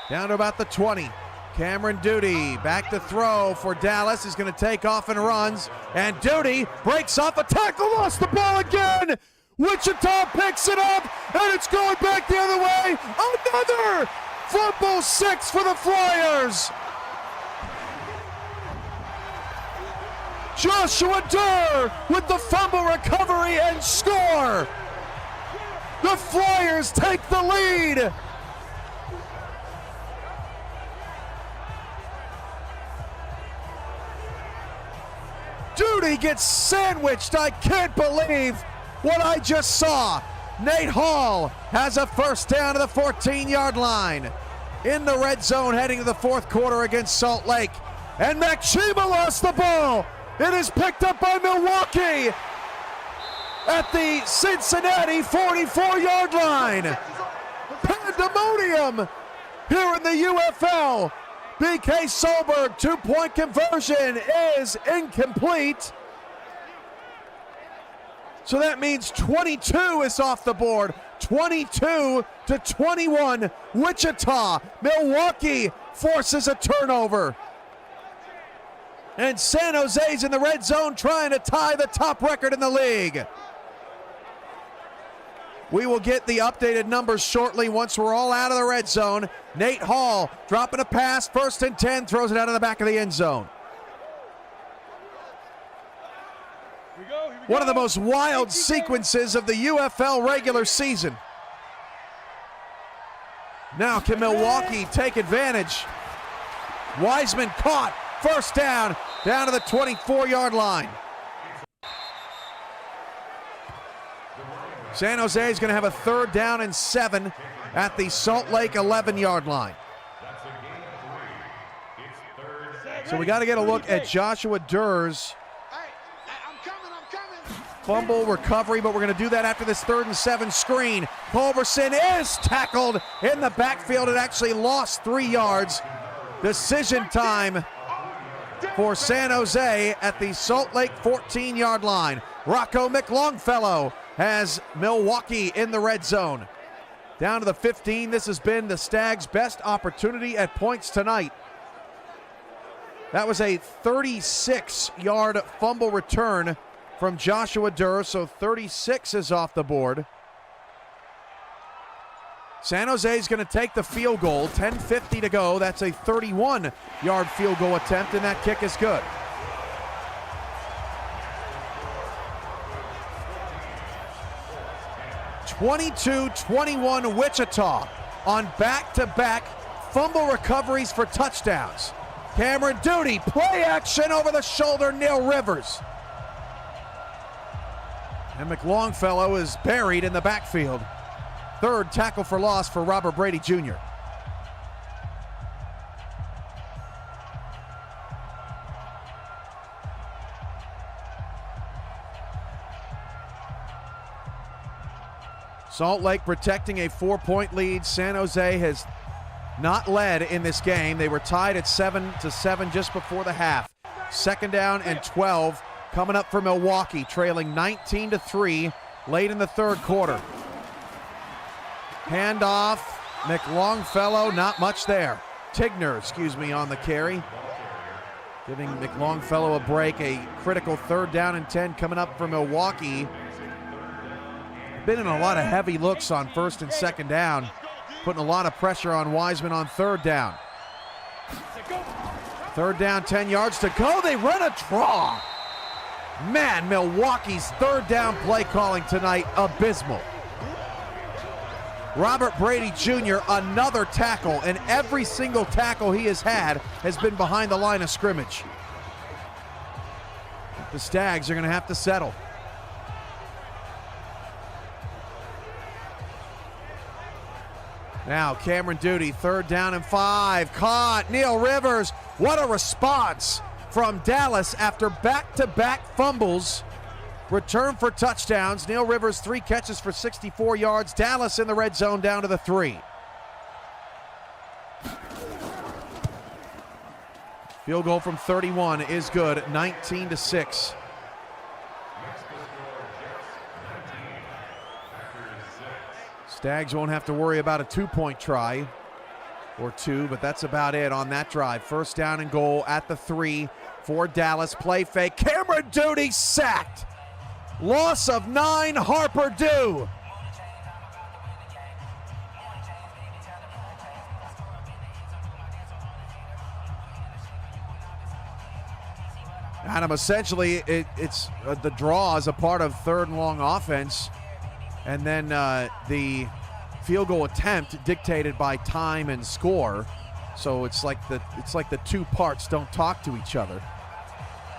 down to about the 20. Cameron Duty back to throw for Dallas. He's going to take off and runs. And Duty breaks off a tackle, lost the ball again. Wichita picks it up, and it's going back the other way. Another fumble 6 for the Flyers. Joshua Durr with the fumble recovery and score. The Flyers take the lead. Duty gets sandwiched. I can't believe what I just saw. Nate Hall has a first down to the 14-yard line. In the red zone heading to the 4th quarter against Salt Lake. And Makshima lost the ball. It is picked up by Milwaukee at the Cincinnati 44-yard line. Pandemonium here in the UFL. BK Solberg, 2-point conversion is incomplete. So that means 22 is off the board. 22-21, Wichita. Milwaukee forces a turnover. And San Jose's in the red zone trying to tie the top record in the league. We will get the updated numbers shortly once we're all out of the red zone. Nate Hall dropping a pass, 1st and 10, throws it out of the back of the end zone. One of the most wild sequences of the UFL regular season. Now can Milwaukee take advantage? Wiseman caught, 1st down, down to the 24-yard line. San Jose is going to have a 3rd down and 7 at the Salt Lake 11-yard line. So we got to get a look at Joshua Durr's fumble recovery, but we're going to do that after this 3rd and 7 screen. Culberson is tackled in the backfield. It actually lost 3 yards. Decision time for San Jose at the Salt Lake 14-yard line. Rocco McLongfellow has Milwaukee in the red zone. Down to the 15. This has been the Stags' best opportunity at points tonight. That was a 36-yard fumble return from Joshua Durr, so 36 is off the board. San Jose is going to take the field goal, 10:50 to go. That's a 31-yard field goal attempt, and that kick is good. (22-21) Wichita on back-to-back fumble recoveries for touchdowns. Cameron Duty, play action over the shoulder, Neil Rivers. And McLongfellow is buried in the backfield. 3rd tackle for loss for Robert Brady Jr. Salt Lake protecting a 4-point lead. San Jose has not led in this game. They were tied at 7-7 just before the half. 2nd down and 12 coming up for Milwaukee, trailing 19-3 late in the 3rd quarter. Handoff, McLongfellow, not much there. Tigner, on the carry. Giving McLongfellow a break. A critical 3rd down and 10 coming up for Milwaukee. Been in a lot of heavy looks on 1st and 2nd down, putting a lot of pressure on Wiseman on 3rd down. 3rd down, 10 yards to go. They run a draw. Man, Milwaukee's 3rd down play calling tonight, abysmal. Robert Brady Jr., another tackle, and every single tackle he has had has been behind the line of scrimmage. The Stags are going to have to settle. Now Cameron Duty, 3rd down and 5, caught. Neil Rivers, what a response from Dallas after back-to-back fumbles. Return for touchdowns. Neil Rivers, 3 catches for 64 yards. Dallas in the red zone down to the 3. Field goal from 31 is good, 19-6. Stags won't have to worry about a 2-point try or 2, but that's about it on that drive. 1st down and goal at the 3 for Dallas. Play fake. Cameron Duty sacked. Loss of 9, Harper Dew. Adam, essentially, it's the draw is a part of 3rd and long offense, and then the field goal attempt dictated by time and score. So it's like the 2 parts don't talk to each other.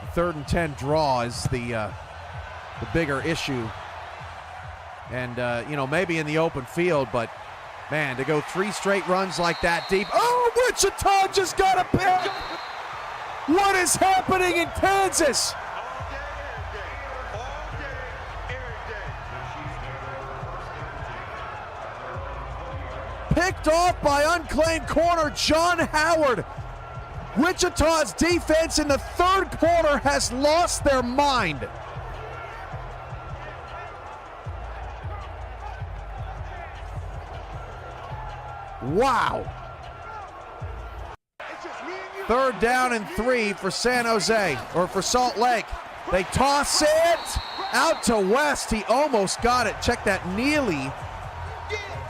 The 3rd and 10 draw is the bigger issue, and maybe in the open field, but man, to go 3 straight runs like that deep. Oh, Wichita just got a pick. What is happening in Kansas? Picked off by unclaimed corner John Howard. Wichita's defense in the 3rd quarter has lost their mind. Wow. 3rd down and 3 for San Jose, or for Salt Lake. They toss it out to West. He almost got it. Check that. Neely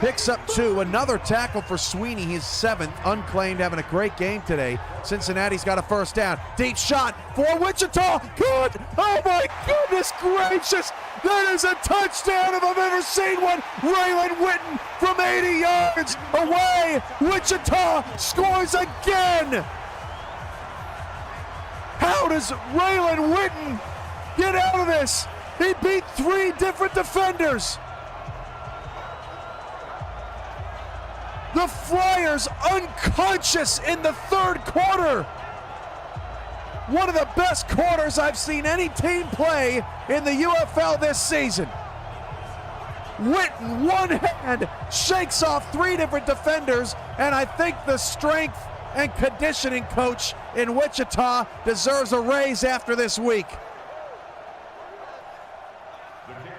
picks up 2. Another tackle for Sweeney, his 7th, unclaimed, having a great game today. Cincinnati's got a 1st down. Deep shot for Wichita. Good. Oh my goodness gracious. That is a touchdown if I've ever seen one. Raylan Witten from 80 yards away. Wichita scores again. How does Raylan Witten get out of this? He beat 3 different defenders. The Flyers unconscious in the 3rd quarter. One of the best quarters I've seen any team play in the UFL this season. Witten, one hand, shakes off 3 different defenders, and I think the strength and conditioning coach in Wichita deserves a raise after this week.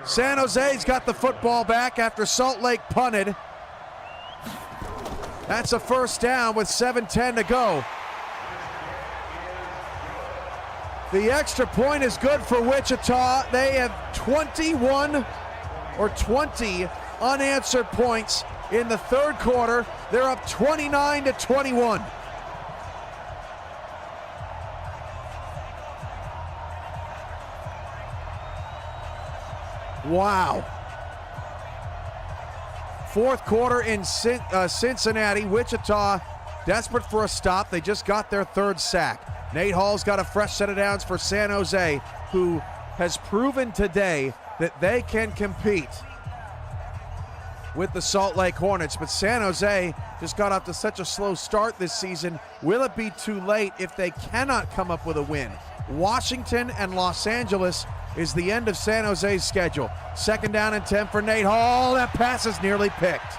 San Jose's got the football back after Salt Lake punted. That's a 1st down with 7:10 to go. The extra point is good for Wichita. They have 21 or 20 unanswered points in the 3rd quarter. They're up 29-21. Wow. 4th quarter in Cincinnati. Wichita desperate for a stop. They just got their 3rd sack. Nate Hall's got a fresh set of downs for San Jose, who has proven today that they can compete with the Salt Lake Hornets. But San Jose just got off to such a slow start this season. Will it be too late if they cannot come up with a win? Washington and Los Angeles is the end of San Jose's schedule. 2nd down and 10 for Nate Hall. That pass is nearly picked.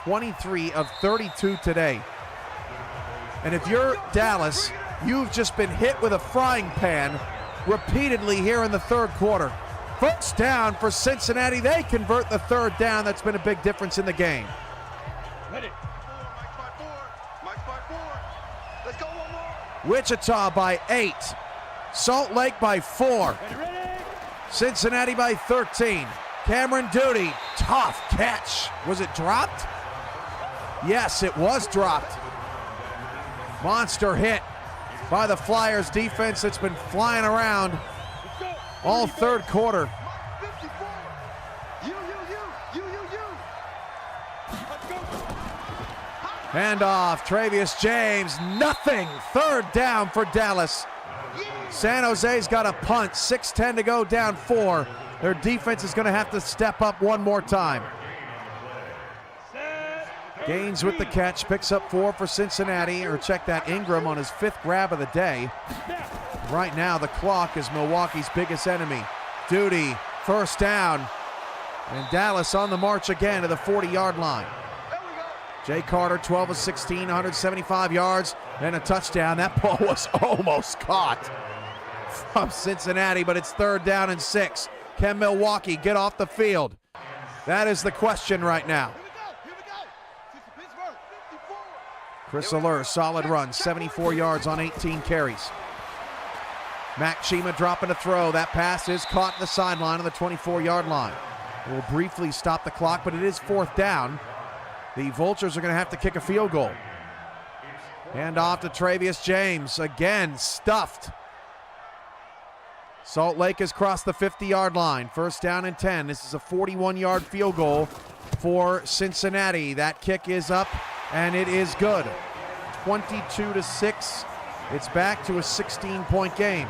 23 of 32 today. And if you're Dallas, you've just been hit with a frying pan repeatedly here in the 3rd quarter. 1st down for Cincinnati. They convert the 3rd down. That's been a big difference in the game. Ready. Mike's by 4. Let's go one more. Wichita by 8. Salt Lake by 4. Ready. Cincinnati by 13. Cameron Duty, tough catch. Was it dropped? Yes, it was dropped. Monster hit by the Flyers defense that's been flying around all 3rd quarter. 54. You. Let's go. Handoff, Travius James, nothing. 3rd down for Dallas. San Jose's got a punt, 6:10 to go, down 4. Their defense is going to have to step up one more time. Gaines with the catch, picks up 4 for Cincinnati, or check that, Ingram on his 5th grab of the day. Right now, the clock is Milwaukee's biggest enemy. Duty, 1st down, and Dallas on the march again to the 40-yard line. Jay Carter, 12 of 16, 175 yards, and a touchdown. That ball was almost caught from Cincinnati, but it's 3rd down and 6. Can Milwaukee get off the field? That is the question right now. Chris Allure, solid run, 74 yards on 18 carries. Mac Chima dropping a throw. That pass is caught at the sideline on the 24-yard line. It will briefly stop the clock, but it is 4th down. The Vultures are going to have to kick a field goal. Hand off to Travius James. Again, stuffed. Salt Lake has crossed the 50-yard line. 1st down and 10. This is a 41-yard field goal for Cincinnati. That kick is up, and it is good. 22-6. It's back to a 16-point game.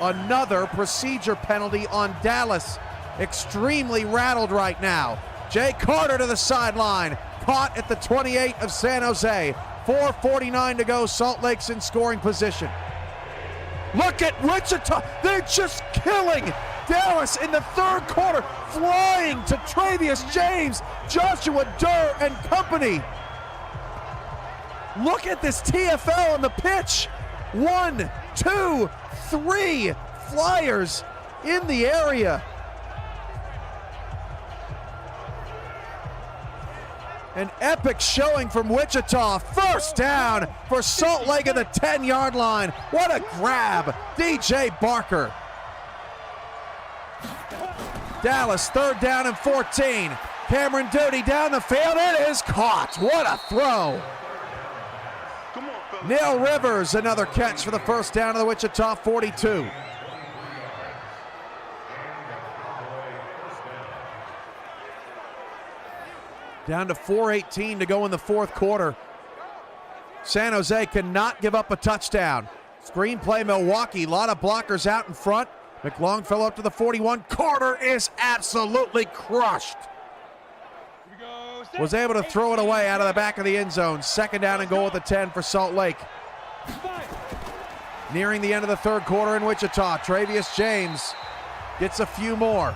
Another procedure penalty on Dallas. Extremely rattled right now. Jay Carter to the sideline. Caught at the 28 of San Jose. 4:49 to go. Salt Lake's in scoring position. Look at Wichita. They're just killing Dallas in the 3rd quarter. Flying to Travius James, Joshua Durr, and company. Look at this TFL on the pitch. 1, 2, 3 Flyers in the area. An epic showing from Wichita. 1st down for Salt Lake at the 10-yard line. What a grab. DJ Barker. Dallas, 3rd down and 14. Cameron Duty down the field. It is caught. What a throw. Neil Rivers, another catch for the 1st down of the Wichita 42. Down to 4:18 to go in the 4th quarter. San Jose cannot give up a touchdown. Screenplay Milwaukee, a lot of blockers out in front. McLongfellow up to the 41. Carter is absolutely crushed. Was able to throw it away out of the back of the end zone. 2nd down and goal at the 10 for Salt Lake. Nearing the end of the 3rd quarter in Wichita. Travius James gets a few more.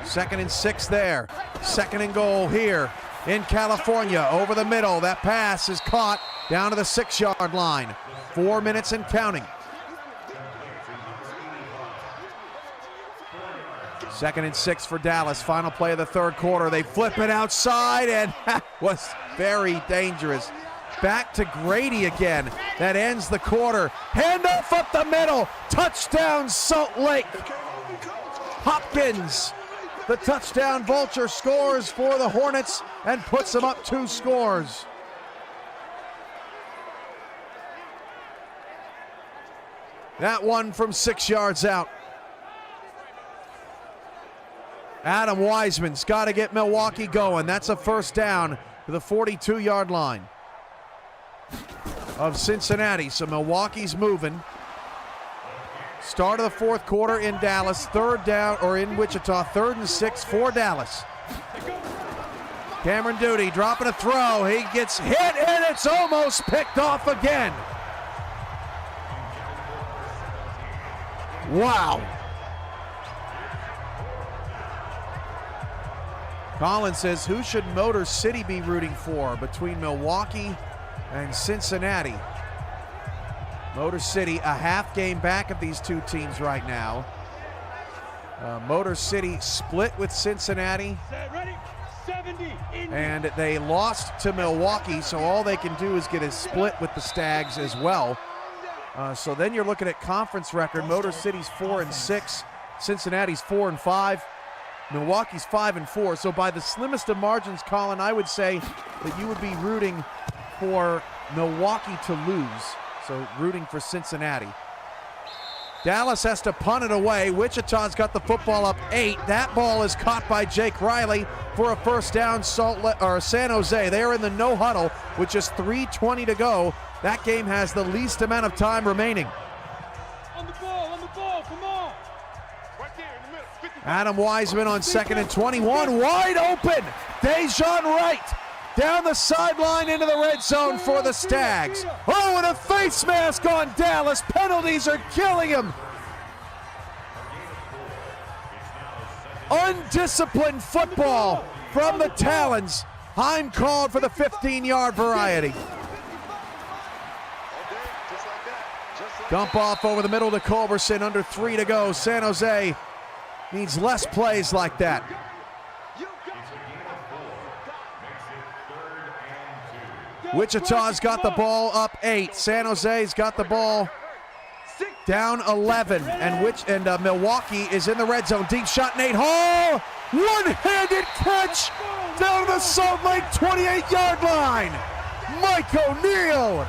2nd and 6 there. 2nd and goal here in California. Over the middle. That pass is caught down to the 6-yard line. 4 minutes and counting. 2nd and 6 for Dallas. Final play of the 3rd quarter. They flip it outside, and that was very dangerous. Back to Grady again. That ends the quarter. Handoff up the middle. Touchdown, Salt Lake. Hopkins, the touchdown Vulture, scores for the Hornets and puts them up 2 scores. That one from 6 yards out. Adam Wiseman's got to get Milwaukee going. That's a 1st down to the 42-yard line of Cincinnati. So Milwaukee's moving. Start of the 4th quarter in Dallas. 3rd down, or in Wichita. 3rd and 6 for Dallas. Cameron Duty dropping a throw. He gets hit, and it's almost picked off again. Wow. Colin says, who should Motor City be rooting for between Milwaukee and Cincinnati? Motor City a half game back of these two teams right now. Motor City split with Cincinnati. Ready? 70. And they lost to Milwaukee, so all they can do is get a split with the Stags as well. So then you're looking at conference record. Motor City's 4-6, Cincinnati's 4-5, Milwaukee's 5-4. So by the slimmest of margins, Colin, I would say that you would be rooting for Milwaukee to lose. So rooting for Cincinnati. Dallas has to punt it away. Wichita's got the football up 8. That ball is caught by Jake Riley for a first down. San Jose. They're in the no huddle with just 3:20 to go. That game has the least amount of time remaining. On the ball, come on. Right there in the middle. 55. Adam Wiseman on 2nd and 21. Wide open. Dejon Wright down the sideline into the red zone for the Stags. Oh, and a face mask on Dallas. Penalties are killing him. Undisciplined football from the Talons. Heim called for the 15-yard variety. Dump off over the middle to Culberson, under 3 to go. San Jose needs less plays like that. Wichita's got the ball up 8. San Jose's got the ball down 11. And Milwaukee is in the red zone. Deep shot, Nate Hall. One-handed catch down the Salt Lake 28-yard line. Mike O'Neill.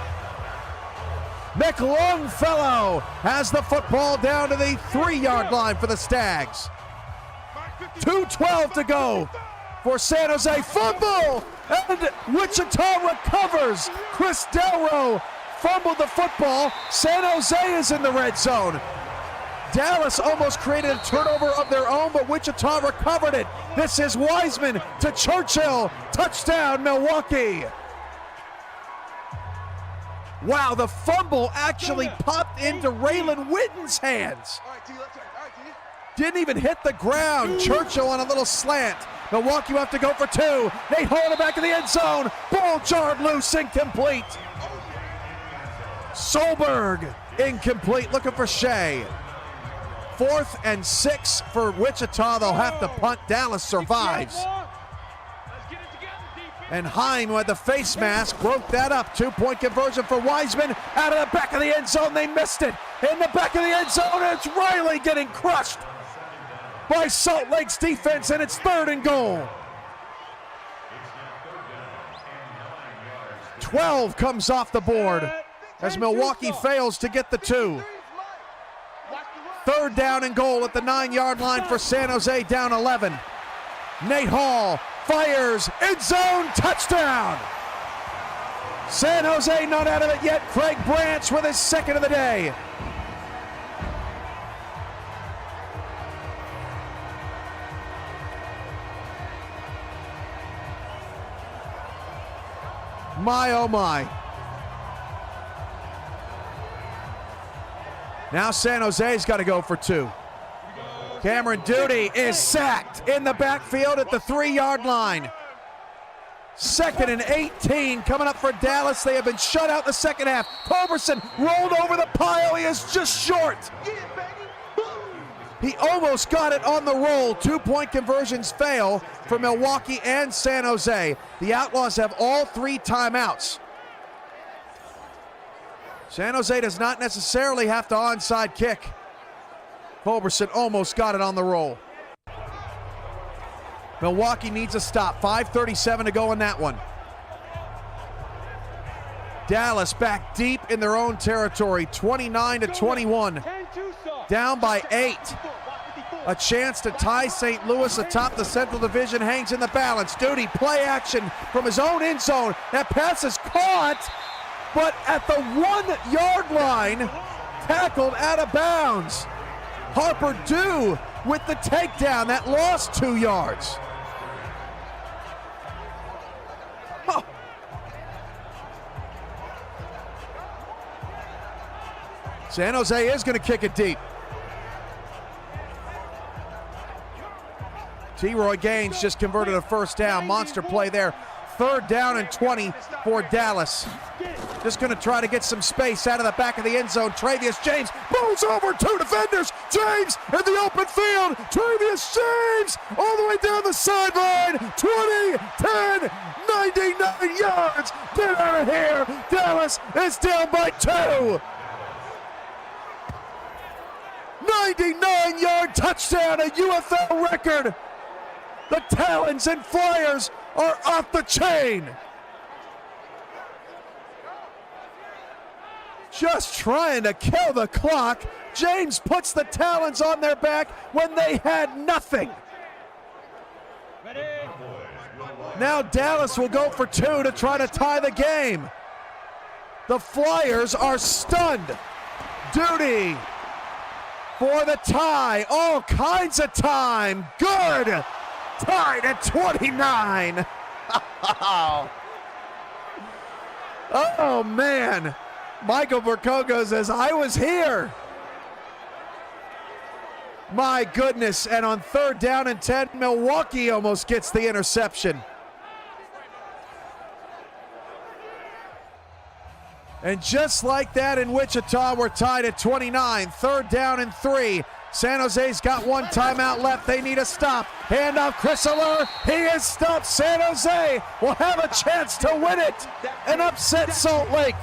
McLongfellow has the football down to the 3-yard line for the Stags. 2:12 to go for San Jose. Fumble, and Wichita recovers. Chris Delro fumbled the football. San Jose is in the red zone. Dallas almost created a turnover of their own, but Wichita recovered it. This is Wiseman to Churchill. Touchdown, Milwaukee. Wow, the fumble actually popped into Raylan Witten's hands. All right, T, let's all right, T. Didn't even hit the ground. Churchill on a little slant. Milwaukee will have to go for 2. Nate Hall in the back of the end zone. Ball jarred loose, incomplete. Solberg, incomplete, looking for Shea. 4th and 6 for Wichita. They'll have to punt. Dallas survives. And Heim, who had the face mask, broke that up. 2-point conversion for Wiseman. Out of the back of the end zone, they missed it. In the back of the end zone, it's Riley getting crushed by Salt Lake's defense, and it's 3rd and goal. 12 comes off the board as Milwaukee fails to get the 2. 3rd down and goal at the 9-yard line for San Jose, down 11. Nate Hall fires, end zone, touchdown! San Jose not out of it yet. Craig Branch with his 2nd of the day. My, oh my. Now San Jose's got to go for 2. Cameron Duty is sacked in the backfield at the 3-yard line. 2nd and 18 coming up for Dallas. They have been shut out in the second half. Culberson rolled over the pile. He is just short. He almost got it on the roll. 2-point conversions fail for Milwaukee and San Jose. The Outlaws have all 3 timeouts. San Jose does not necessarily have to onside kick. Culberson almost got it on the roll. Milwaukee needs a stop. 5:37 to go in that one. Dallas back deep in their own territory, 29-21. Down by 8. A chance to tie St. Louis atop the Central Division hangs in the balance. Duty, play action from his own end zone. That pass is caught, but at the 1-yard line, tackled out of bounds. Harper Dew with the takedown. That lost 2 yards. Oh. San Jose is going to kick it deep. T-Roy Gaines just converted a first down. Monster play there. 3rd down and 20 for Dallas. Just going to try to get some space out of the back of the end zone. Travius James moves over 2 defenders. James in the open field. Travius James all the way down the sideline. 20, 10, 99 yards. Get out of here. Dallas is down by 2. 99-yard touchdown, a UFL record. The Talons and Flyers are off the chain. Just trying to kill the clock. James puts the Talons on their back when they had nothing. Now Dallas will go for 2 to try to tie the game. The Flyers are stunned. Duty for the tie. All kinds of time. Good. Tied at 29. Oh, man. Michael Burkogo says, I was here. My goodness. And on 3rd down and 10, Milwaukee almost gets the interception. And just like that in Wichita, we're tied at 29. 3rd down and 3. San Jose's got 1 timeout left. They need a stop. Handoff, Chris Allure. He is stopped. San Jose will have a chance to win it and upset Salt Lake.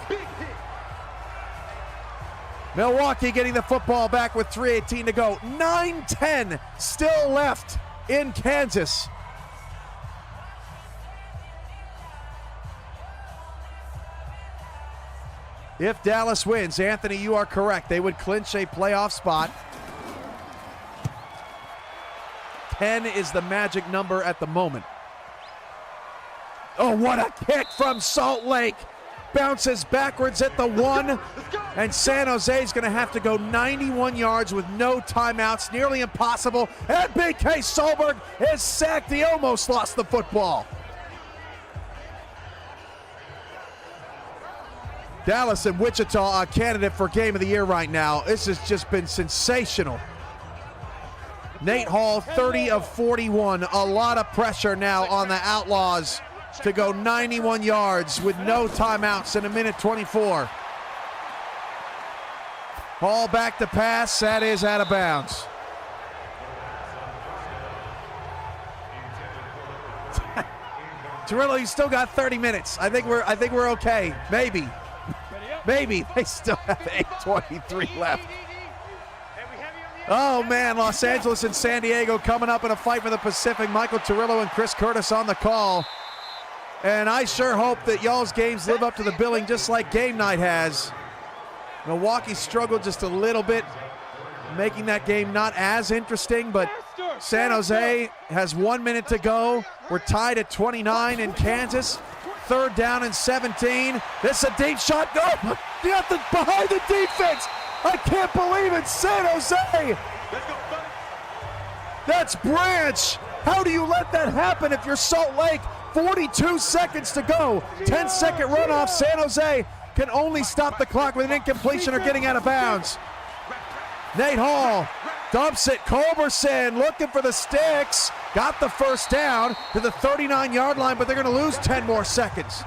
Milwaukee getting the football back with 3:18 to go. 9-10 still left in Kansas. If Dallas wins, Anthony, you are correct. They would clinch a playoff spot. 10 is the magic number at the moment. Oh, what a kick from Salt Lake. Bounces backwards at the 1. And San Jose is going to have to go 91 yards with no timeouts. Nearly impossible. And BK Solberg is sacked. He almost lost the football. Dallas and Wichita are candidate for Game of the Year right now. This has just been sensational. Nate Hall, 30 of 41. A lot of pressure now on the Outlaws to go 91 yards with no timeouts in 1:24. Hall back to pass. That is out of bounds. Torillo, you still got 30 minutes. I think we're okay. Maybe. Maybe. They still have 8:23 left. Oh, man, Los Angeles and San Diego coming up in a fight for the Pacific. Michael Torillo and Chris Curtis on the call. And I sure hope that y'all's games live up to the billing just like Game Night has. Milwaukee struggled just a little bit, making that game not as interesting, but San Jose has 1 minute to go. We're tied at 29 in Kansas. 3rd down and 17. This is a deep shot. Oh, behind the defense. I can't believe it. San Jose. That's Branch. How do you let that happen if you're Salt Lake? 42 seconds to go. 10-second runoff. San Jose can only stop the clock with an incompletion or getting out of bounds. Nate Hall dumps it. Culberson looking for the sticks. Got the first down to the 39-yard line, but they're going to lose 10 more seconds.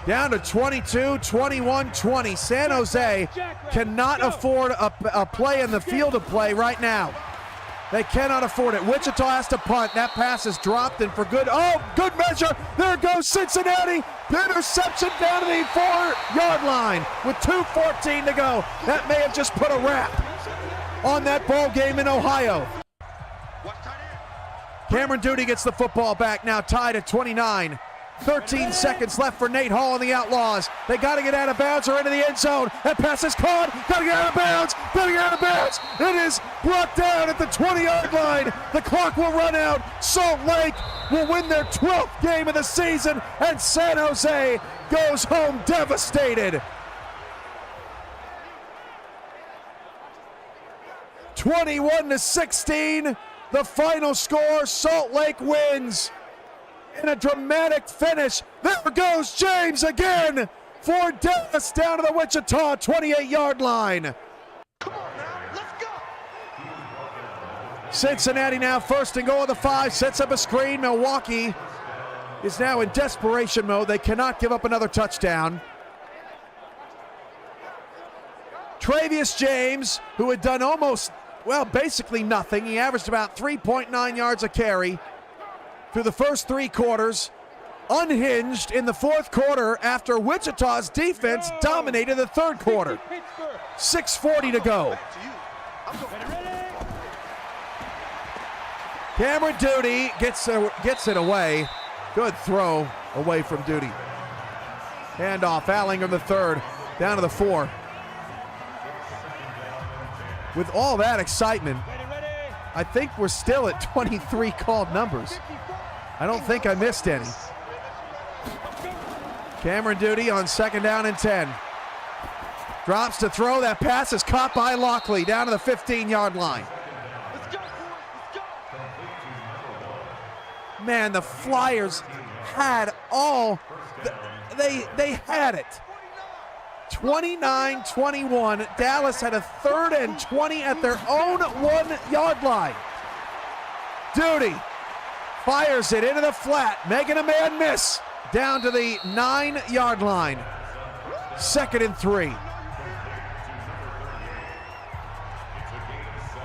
Down to 22, 21, 20. San Jose cannot afford a play in the field of play right now. They cannot afford it. Wichita has to punt. That pass is dropped and for good. Oh, good measure. There goes Cincinnati. Interception down to the 4-yard line with 2:14 to go. That may have just put a wrap on that ball game in Ohio. Cameron Duty gets the football back now, tied at 29. 13 seconds left for Nate Hall and the Outlaws. They got to get out of bounds or into the end zone. That pass is caught. Got to get out of bounds. Got to get out of bounds. It is brought down at the 20-yard line. The clock will run out. Salt Lake will win their 12th game of the season, and San Jose goes home devastated. 21-16, the final score. Salt Lake wins. In a dramatic finish, there goes James again for Dallas down to the Wichita 28-yard line. Come on now, let's go. Cincinnati now first and goal of the 5, sets up a screen. Milwaukee is now in desperation mode. They cannot give up another touchdown. Travius James, who had done almost, well, basically nothing. He averaged about 3.9 yards a carry through the first 3 quarters. Unhinged in the 4th quarter after Wichita's defense dominated the 3rd quarter. 6:40 to go. Cameron Duty gets it away. Good throw away from Duty. Handoff, Allinger the 3rd, down to the 4. With all that excitement, I think we're still at 23 called numbers. I don't think I missed any. Cameron Duty on 2nd down and 10. Drops to throw. That pass is caught by Lockley down to the 15-yard line. Man, the Flyers had they had it. 29-21. Dallas had a 3rd and 20 at their own 1-yard line. Duty fires it into the flat, making a man miss down to the 9-yard line. 2nd and 3.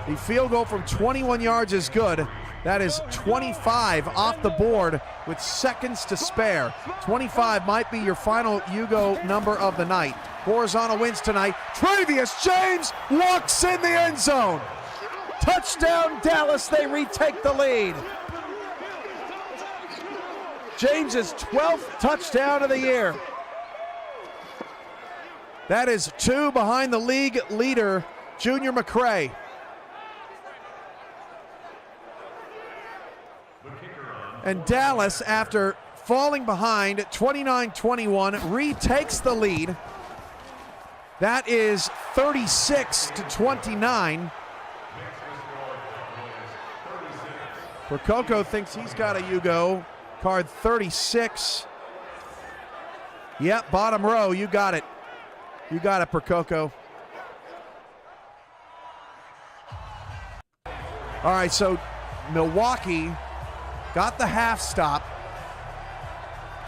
The field goal from 21 yards is good. That is 25 off the board with seconds to spare. 25 might be your final Hugo number of the night. Horizontal wins tonight. Travius James walks in the end zone. Touchdown Dallas, they retake the lead. James's 12th touchdown of the year. That is 2 behind the league leader, Junior McCray. And Dallas, after falling behind 29-21, retakes the lead. That is 36-29. Percoco thinks he's got a Hugo. Card 36. Yep, bottom row, you got it. You got it, Percoco. All right, so Milwaukee got the half stop.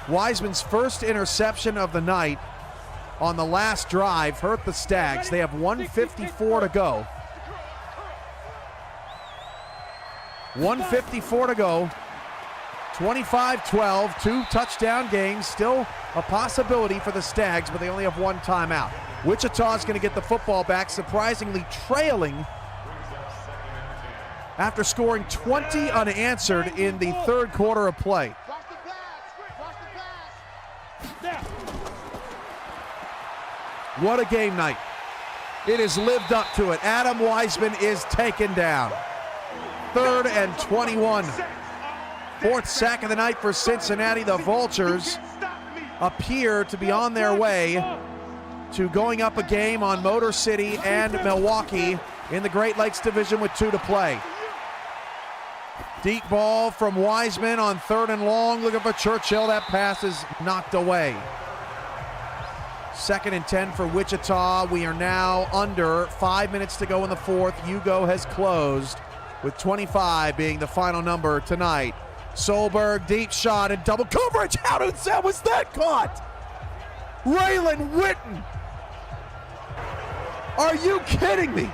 Wiseman's first interception of the night on the last drive hurt the Stags. They have 1:54 to go. 1:54 to go. 25-12, 2 touchdown games. Still a possibility for the Stags, but they only have 1 timeout. Wichita's going to get the football back, surprisingly trailing after scoring 20 unanswered in the 3rd quarter of play. What a game night. It has lived up to it. Adam Wiseman is taken down. 3rd and 21. 4th sack of the night for Cincinnati. The Vultures appear to be on their way to going up a game on Motor City and Milwaukee in the Great Lakes Division with 2 to play. Deep ball from Wiseman on 3rd and long, looking for Churchill. That pass is knocked away. 2nd and 10 for Wichita. We are now under 5 minutes to go in the 4th. Hugo has closed with 25 being the final number tonight. Solberg, deep shot and double coverage. How was that caught? Raylan Witten. Are you kidding me?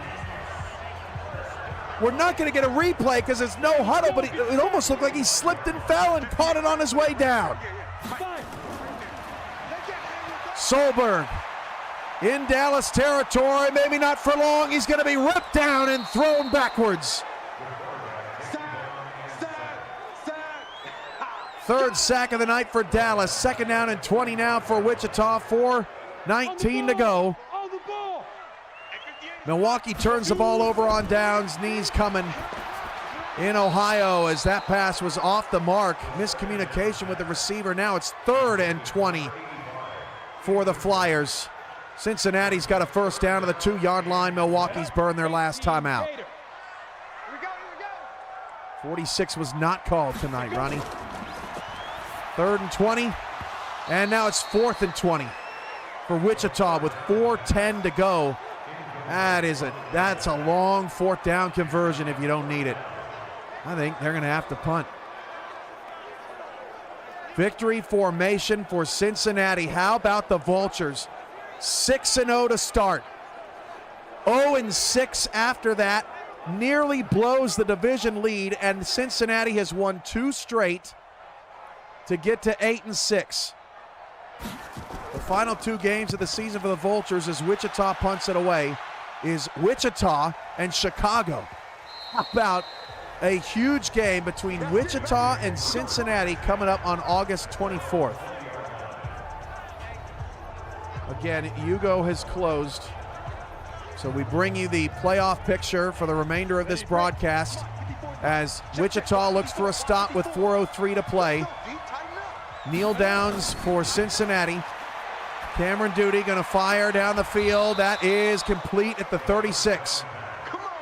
We're not going to get a replay because there's no huddle, but it almost looked like he slipped and fell and caught it on his way down. Solberg in Dallas territory, maybe not for long. He's going to be ripped down and thrown backwards. 3rd sack of the night for Dallas. 2nd down and 20 now for Wichita. 4:19 to go. Milwaukee turns the ball over on downs. Knees coming in Ohio as that pass was off the mark. Miscommunication with the receiver. Now it's 3rd and 20 for the Flyers. Cincinnati's got a 1st down to the 2-yard line. Milwaukee's burned their last timeout. 46 was not called tonight, Ronnie. 3rd and 20, and now it's 4th and 20 for Wichita with 4:10 to go. That's a long 4th down conversion if you don't need it. I think they're going to have to punt. Victory formation for Cincinnati. How about the Vultures? 6-0 to start. 0-6 after that. Nearly blows the division lead, and Cincinnati has won 2 straight to get to 8-6. The final 2 games of the season for the Vultures, as Wichita punts it away, is Wichita and Chicago. How about a huge game between Wichita and Cincinnati coming up on August 24th? Again, Hugo has closed. So we bring you the playoff picture for the remainder of this broadcast as Wichita looks for a stop with 4:03 to play. Kneel downs for Cincinnati. Cameron Duty going to fire down the field. That is complete at the 36.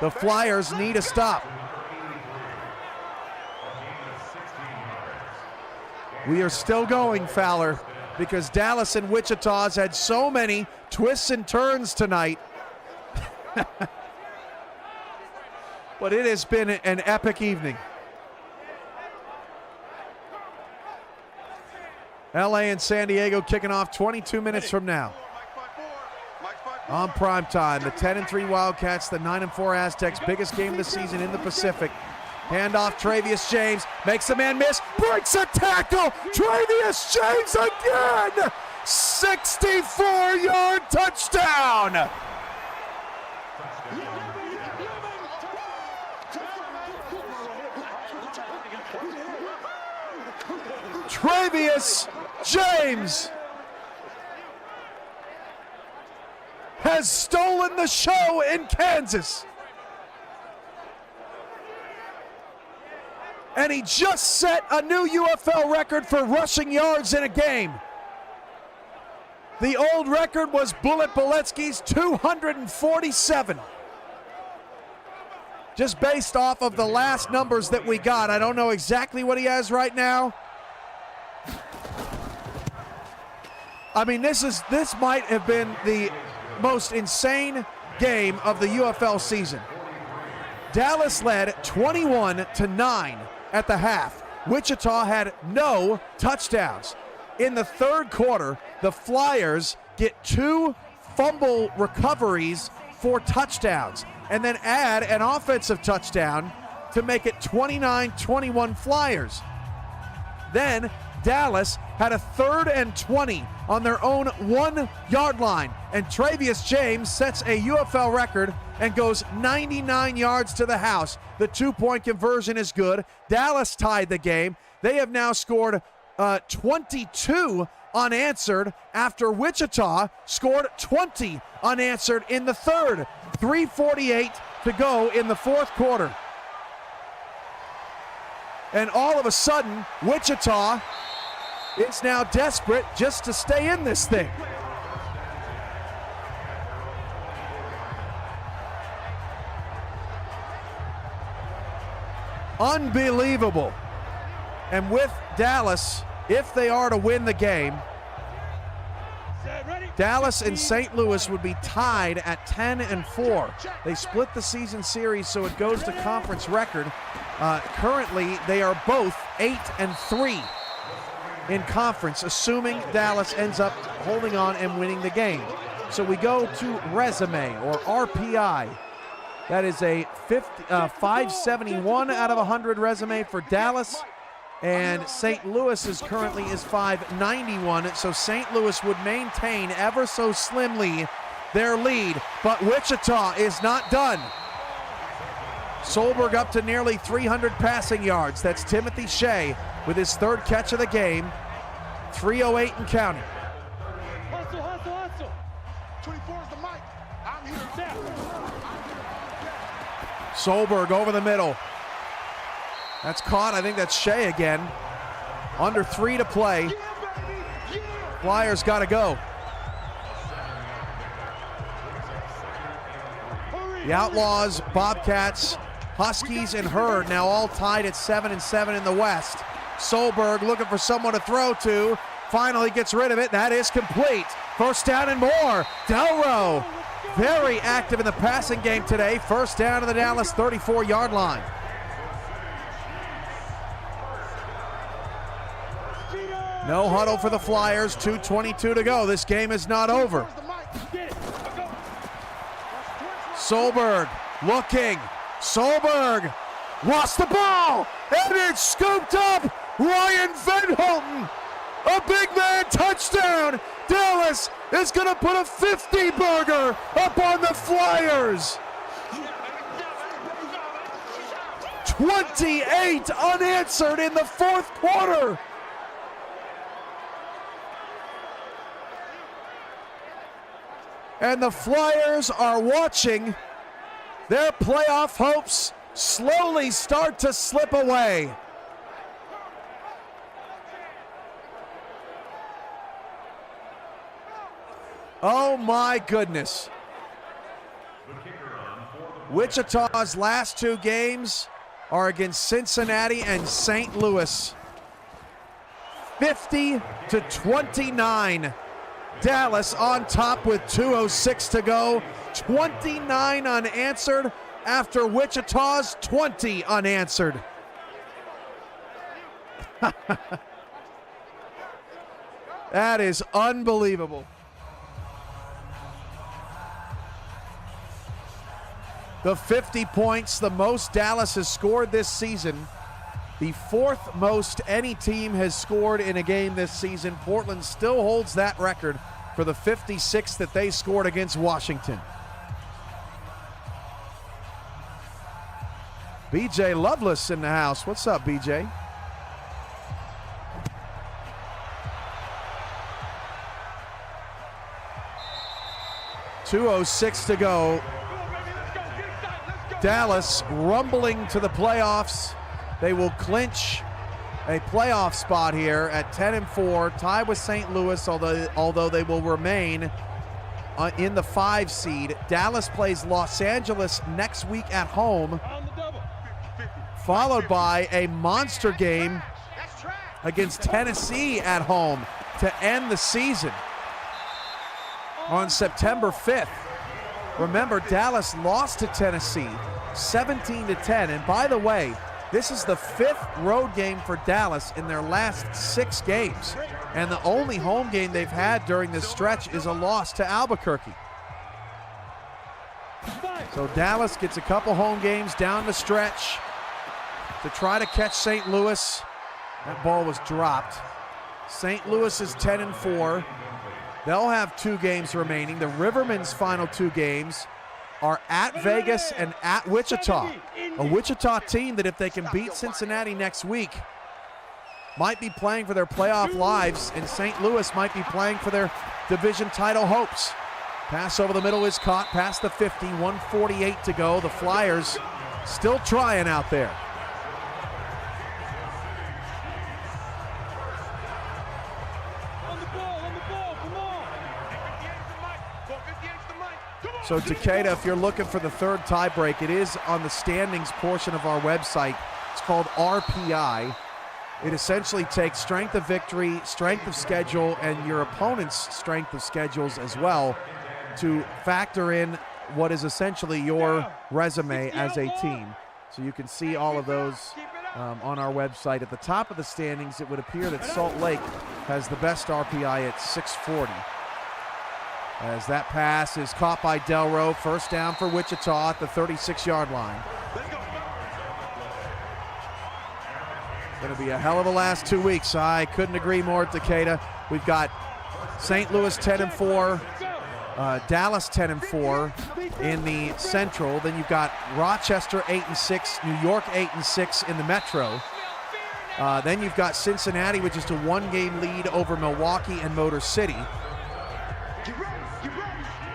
The Flyers need a stop. We are still going, Fowler, because Dallas and Wichita's had so many twists and turns tonight. But it has been an epic evening. LA and San Diego kicking off 22 minutes from now. On prime time, the 10-3 Wildcats, the 9-4 Aztecs, biggest game of the season in the Pacific. Handoff, Travius James makes the man miss, breaks a tackle. Travius James again! 64-yard touchdown! Travius James has stolen the show in Kansas. And he just set a new UFL record for rushing yards in a game. The old record was Bullet Boletsky's 247. Just based off of the last numbers that we got. I don't know exactly what he has right now. I mean, this might have been the most insane game of the UFL season. Dallas led 21-9 at the half. Wichita had no touchdowns. In the third quarter, the Flyers get 2 fumble recoveries for touchdowns and then add an offensive touchdown to make it 29-21 Flyers. Then Dallas had a 3rd and 20 on their own 1-yard line, and Travius James sets a UFL record and goes 99 yards to the house. The 2-point conversion is good. Dallas tied the game. They have now scored 22 unanswered after Wichita scored 20 unanswered in the third. 3:48 to go in the fourth quarter. And all of a sudden, Wichita is now desperate just to stay in this thing. Unbelievable. And with Dallas, if they are to win the game, Dallas and St. Louis would be tied at 10-4. They split the season series, so it goes to conference record. Currently, they are both 8-3 in conference, assuming Dallas ends up holding on and winning the game. So we go to resume, or RPI. That is a 571 out of 100 resume for Dallas. And St. Louis is currently 591, so St. Louis would maintain ever so slimly their lead, but Wichita is not done. Solberg up to nearly 300 passing yards. That's Timothy Shea with his 3rd catch of the game. 3:08 and counting. Hustle, hustle, hustle. 24 is the mic. I'm here. Solberg over the middle. That's caught. I think that's Shea again. Under 3 to play. Flyers got to go. The Outlaws, Bobcats, Huskies, and Herd now all tied at 7-7 in the West. Solberg looking for someone to throw to. Finally gets rid of it. That is complete. First down and more. Delro very active in the passing game today. First down to the Dallas 34-yard line. No huddle for the Flyers, 2:22 to go. This game is not over. Solberg looking. Solberg lost the ball, and it's scooped up. Ryan Van Houten, a big man touchdown. Dallas is going to put a 50-burger up on the Flyers. 28 unanswered in the fourth quarter. And the Flyers are watching their playoff hopes slowly start to slip away. Oh my goodness. Wichita's last two games are against Cincinnati and St. Louis. 50-29. Dallas on top with 2:06 to go. 29 unanswered after Wichita's 20 unanswered. That is unbelievable. The 50 points, the most Dallas has scored this season. The fourth most any team has scored in a game this season. Portland still holds that record for the 56 that they scored against Washington. BJ Loveless in the house. What's up, BJ? .206 to go. Dallas rumbling to the playoffs. They will clinch a playoff spot here at 10-4, tied with St. Louis, although they will remain in the 5 seed. Dallas plays Los Angeles next week at home, followed by a monster game against Tennessee at home to end the season on September 5th. Remember, Dallas lost to Tennessee 17-10, and by the way, this is the 5th road game for Dallas in their last 6 games, and the only home game they've had during this stretch is a loss to Albuquerque. So Dallas gets a couple home games down the stretch to try to catch St. Louis. That ball was dropped. St. Louis is 10-4. They'll have 2 games remaining. The Rivermen's final 2 games are at Vegas and at Wichita. A Wichita team that, if they can beat Cincinnati next week, might be playing for their playoff lives, and St. Louis might be playing for their division title hopes. Pass over the middle is caught past the 50, 1:48 to go. The Flyers still trying out there. So Takeda, if you're looking for the third tiebreak, it is on the standings portion of our website. It's called RPI. It essentially takes strength of victory, strength of schedule, and your opponent's strength of schedules as well to factor in what is essentially your resume as a team. So you can see all of those on our website. At the top of the standings, it would appear that Salt Lake has the best RPI at 640. As that pass is caught by Delro, first down for Wichita at the 36-yard line. Going to be a hell of a last 2 weeks. I couldn't agree more, Takeda. We've got St. Louis 10-4, Dallas 10-4 in the Central. Then you've got Rochester 8-6, New York 8-6 in the Metro. Then you've got Cincinnati with just a 1-game lead over Milwaukee and Motor City.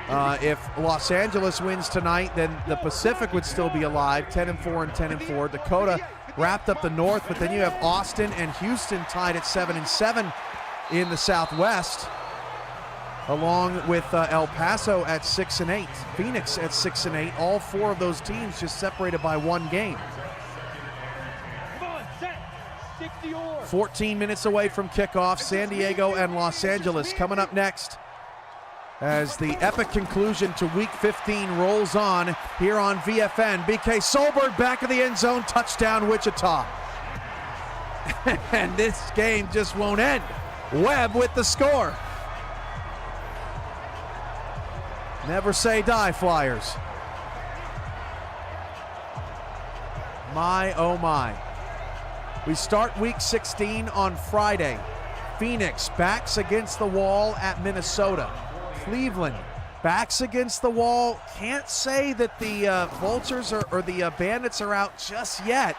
If Los Angeles wins tonight, then the Pacific would still be alive, 10-4 and 10-4. Dakota wrapped up the North, but then you have Austin and Houston tied at 7-7 in the Southwest, along with El Paso at 6-8, Phoenix at 6-8. All 4 of those teams just separated by 1 game. 14 minutes away from kickoff, San Diego and Los Angeles coming up next, as the epic conclusion to Week 15 rolls on here on VFN. BK Solberg back of the end zone, touchdown Wichita. And this game just won't end. Webb with the score. Never say die, Flyers. My, oh my. We start week 16 on Friday. Phoenix backs against the wall at Minnesota. Cleveland backs against the wall. Can't say that the Vultures or the Bandits are out just yet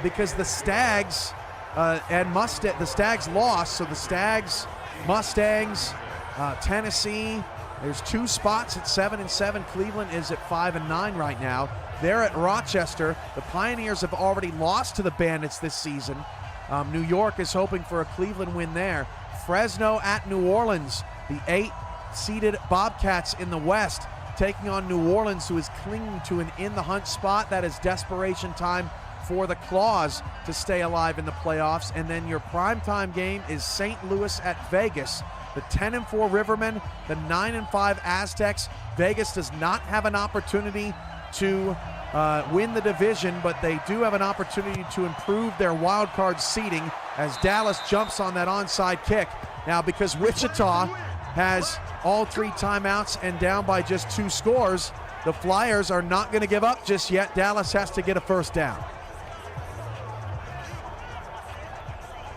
because the Stags the Stags lost. So the Stags, Mustangs, Tennessee, there's 2 spots at 7-7. Cleveland is at 5-9 right now. They're at Rochester. The Pioneers have already lost to the Bandits this season. New York is hoping for a Cleveland win there. Fresno at New Orleans. The 8-seeded Bobcats in the West taking on New Orleans, who is clinging to an in-the-hunt spot. That is desperation time for the Claws to stay alive in the playoffs. And then your primetime game is St. Louis at Vegas. The 10-4 Rivermen, the 9-5 Aztecs. Vegas does not have an opportunity to win the division, but they do have an opportunity to improve their wild card seeding as Dallas jumps on that onside kick. Now, because Wichita has all 3 timeouts and down by just 2 scores, the Flyers are not going to give up just yet. Dallas has to get a first down.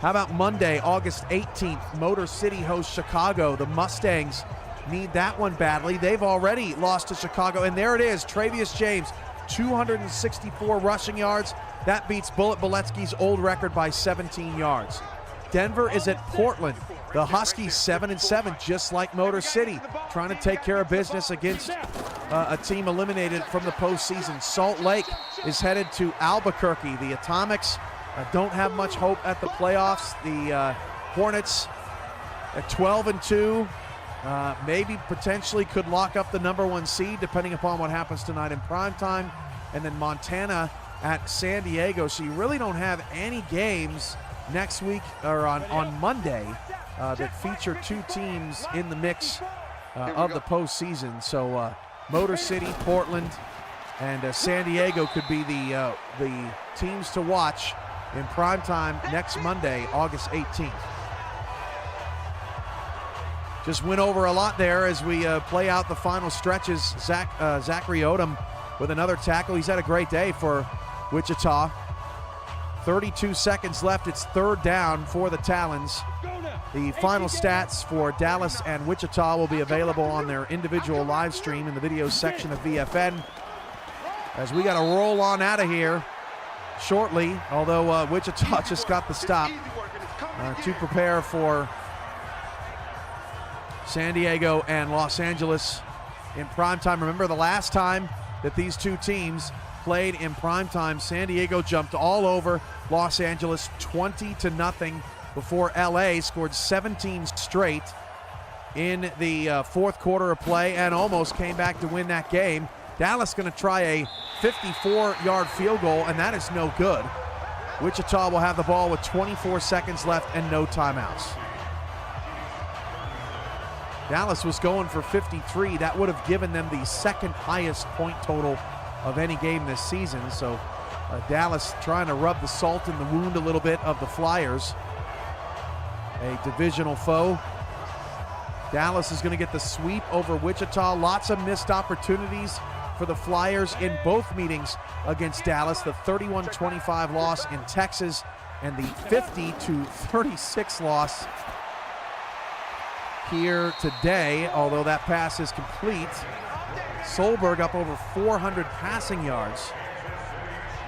How about Monday, August 18th? Motor City hosts Chicago. The Mustangs need that one badly. They've already lost to Chicago, and there it is. Travius James, 264 rushing yards. That beats Bullet Boletsky's old record by 17 yards. Denver is at Portland. The Huskies 7-7, just like Motor City, trying to take care of business against a team eliminated from the postseason. Salt Lake is headed to Albuquerque. The Atomics don't have much hope at the playoffs. The Hornets at 12-2. Maybe potentially could lock up the #1 seed depending upon what happens tonight in primetime. And then Montana at San Diego. So you really don't have any games next week or on Monday that feature 2 teams in the mix of the postseason. So Motor City, Portland, and San Diego could be the teams to watch in primetime next Monday, August 18th. Just went over a lot there as we play out the final stretches. Zachary Odom with another tackle. He's had a great day for Wichita. 32 seconds left. It's 3rd down for the Talons. The final stats for Dallas and Wichita will be available on their individual live stream in the video section of VFN. As we got to roll on out of here shortly, although Wichita just got the stop to prepare for San Diego and Los Angeles in primetime. Remember the last time that these 2 teams played in primetime, San Diego jumped all over Los Angeles 20-0 before LA scored 17 straight in the 4th quarter of play and almost came back to win that game. Dallas going to try a 54-yard field goal, and that is no good. Wichita will have the ball with 24 seconds left and no timeouts. Dallas was going for 53. That would have given them the 2nd highest point total of any game this season. So Dallas trying to rub the salt in the wound a little bit of the Flyers, a divisional foe. Dallas is going to get the sweep over Wichita. Lots of missed opportunities for the Flyers in both meetings against Dallas. The 31-25 loss in Texas and the 50-36 loss here today, although that pass is complete. Solberg up over 400 passing yards.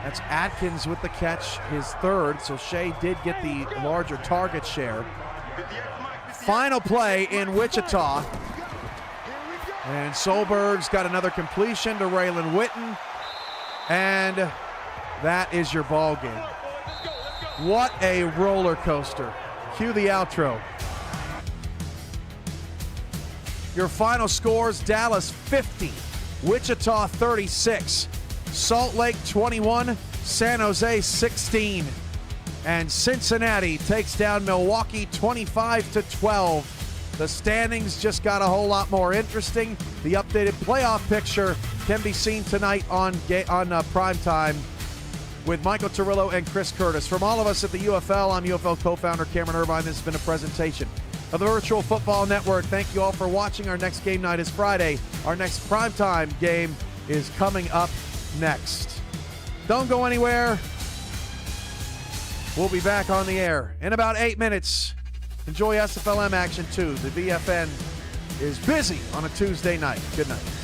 That's Atkins with the catch, his 3rd, so Shea did get the larger target share. Final play in Wichita. And Solberg's got another completion to Raylan Witten. And that is your ball game. What a roller coaster. Cue the outro. Your final scores: Dallas 50, Wichita 36, Salt Lake 21, San Jose 16, and Cincinnati takes down Milwaukee 25-12. The standings just got a whole lot more interesting. The updated playoff picture can be seen tonight on primetime with Michael Turillo and Chris Curtis. From all of us at the UFL, I'm UFL co-founder Cameron Irvine. This has been a presentation of the Virtual Football Network. Thank you all for watching. Our next game night is Friday. Our next primetime game is coming up next. Don't go anywhere. We'll be back on the air in about 8 minutes. Enjoy SFLM action too. The VFN is busy on a Tuesday night. Good night.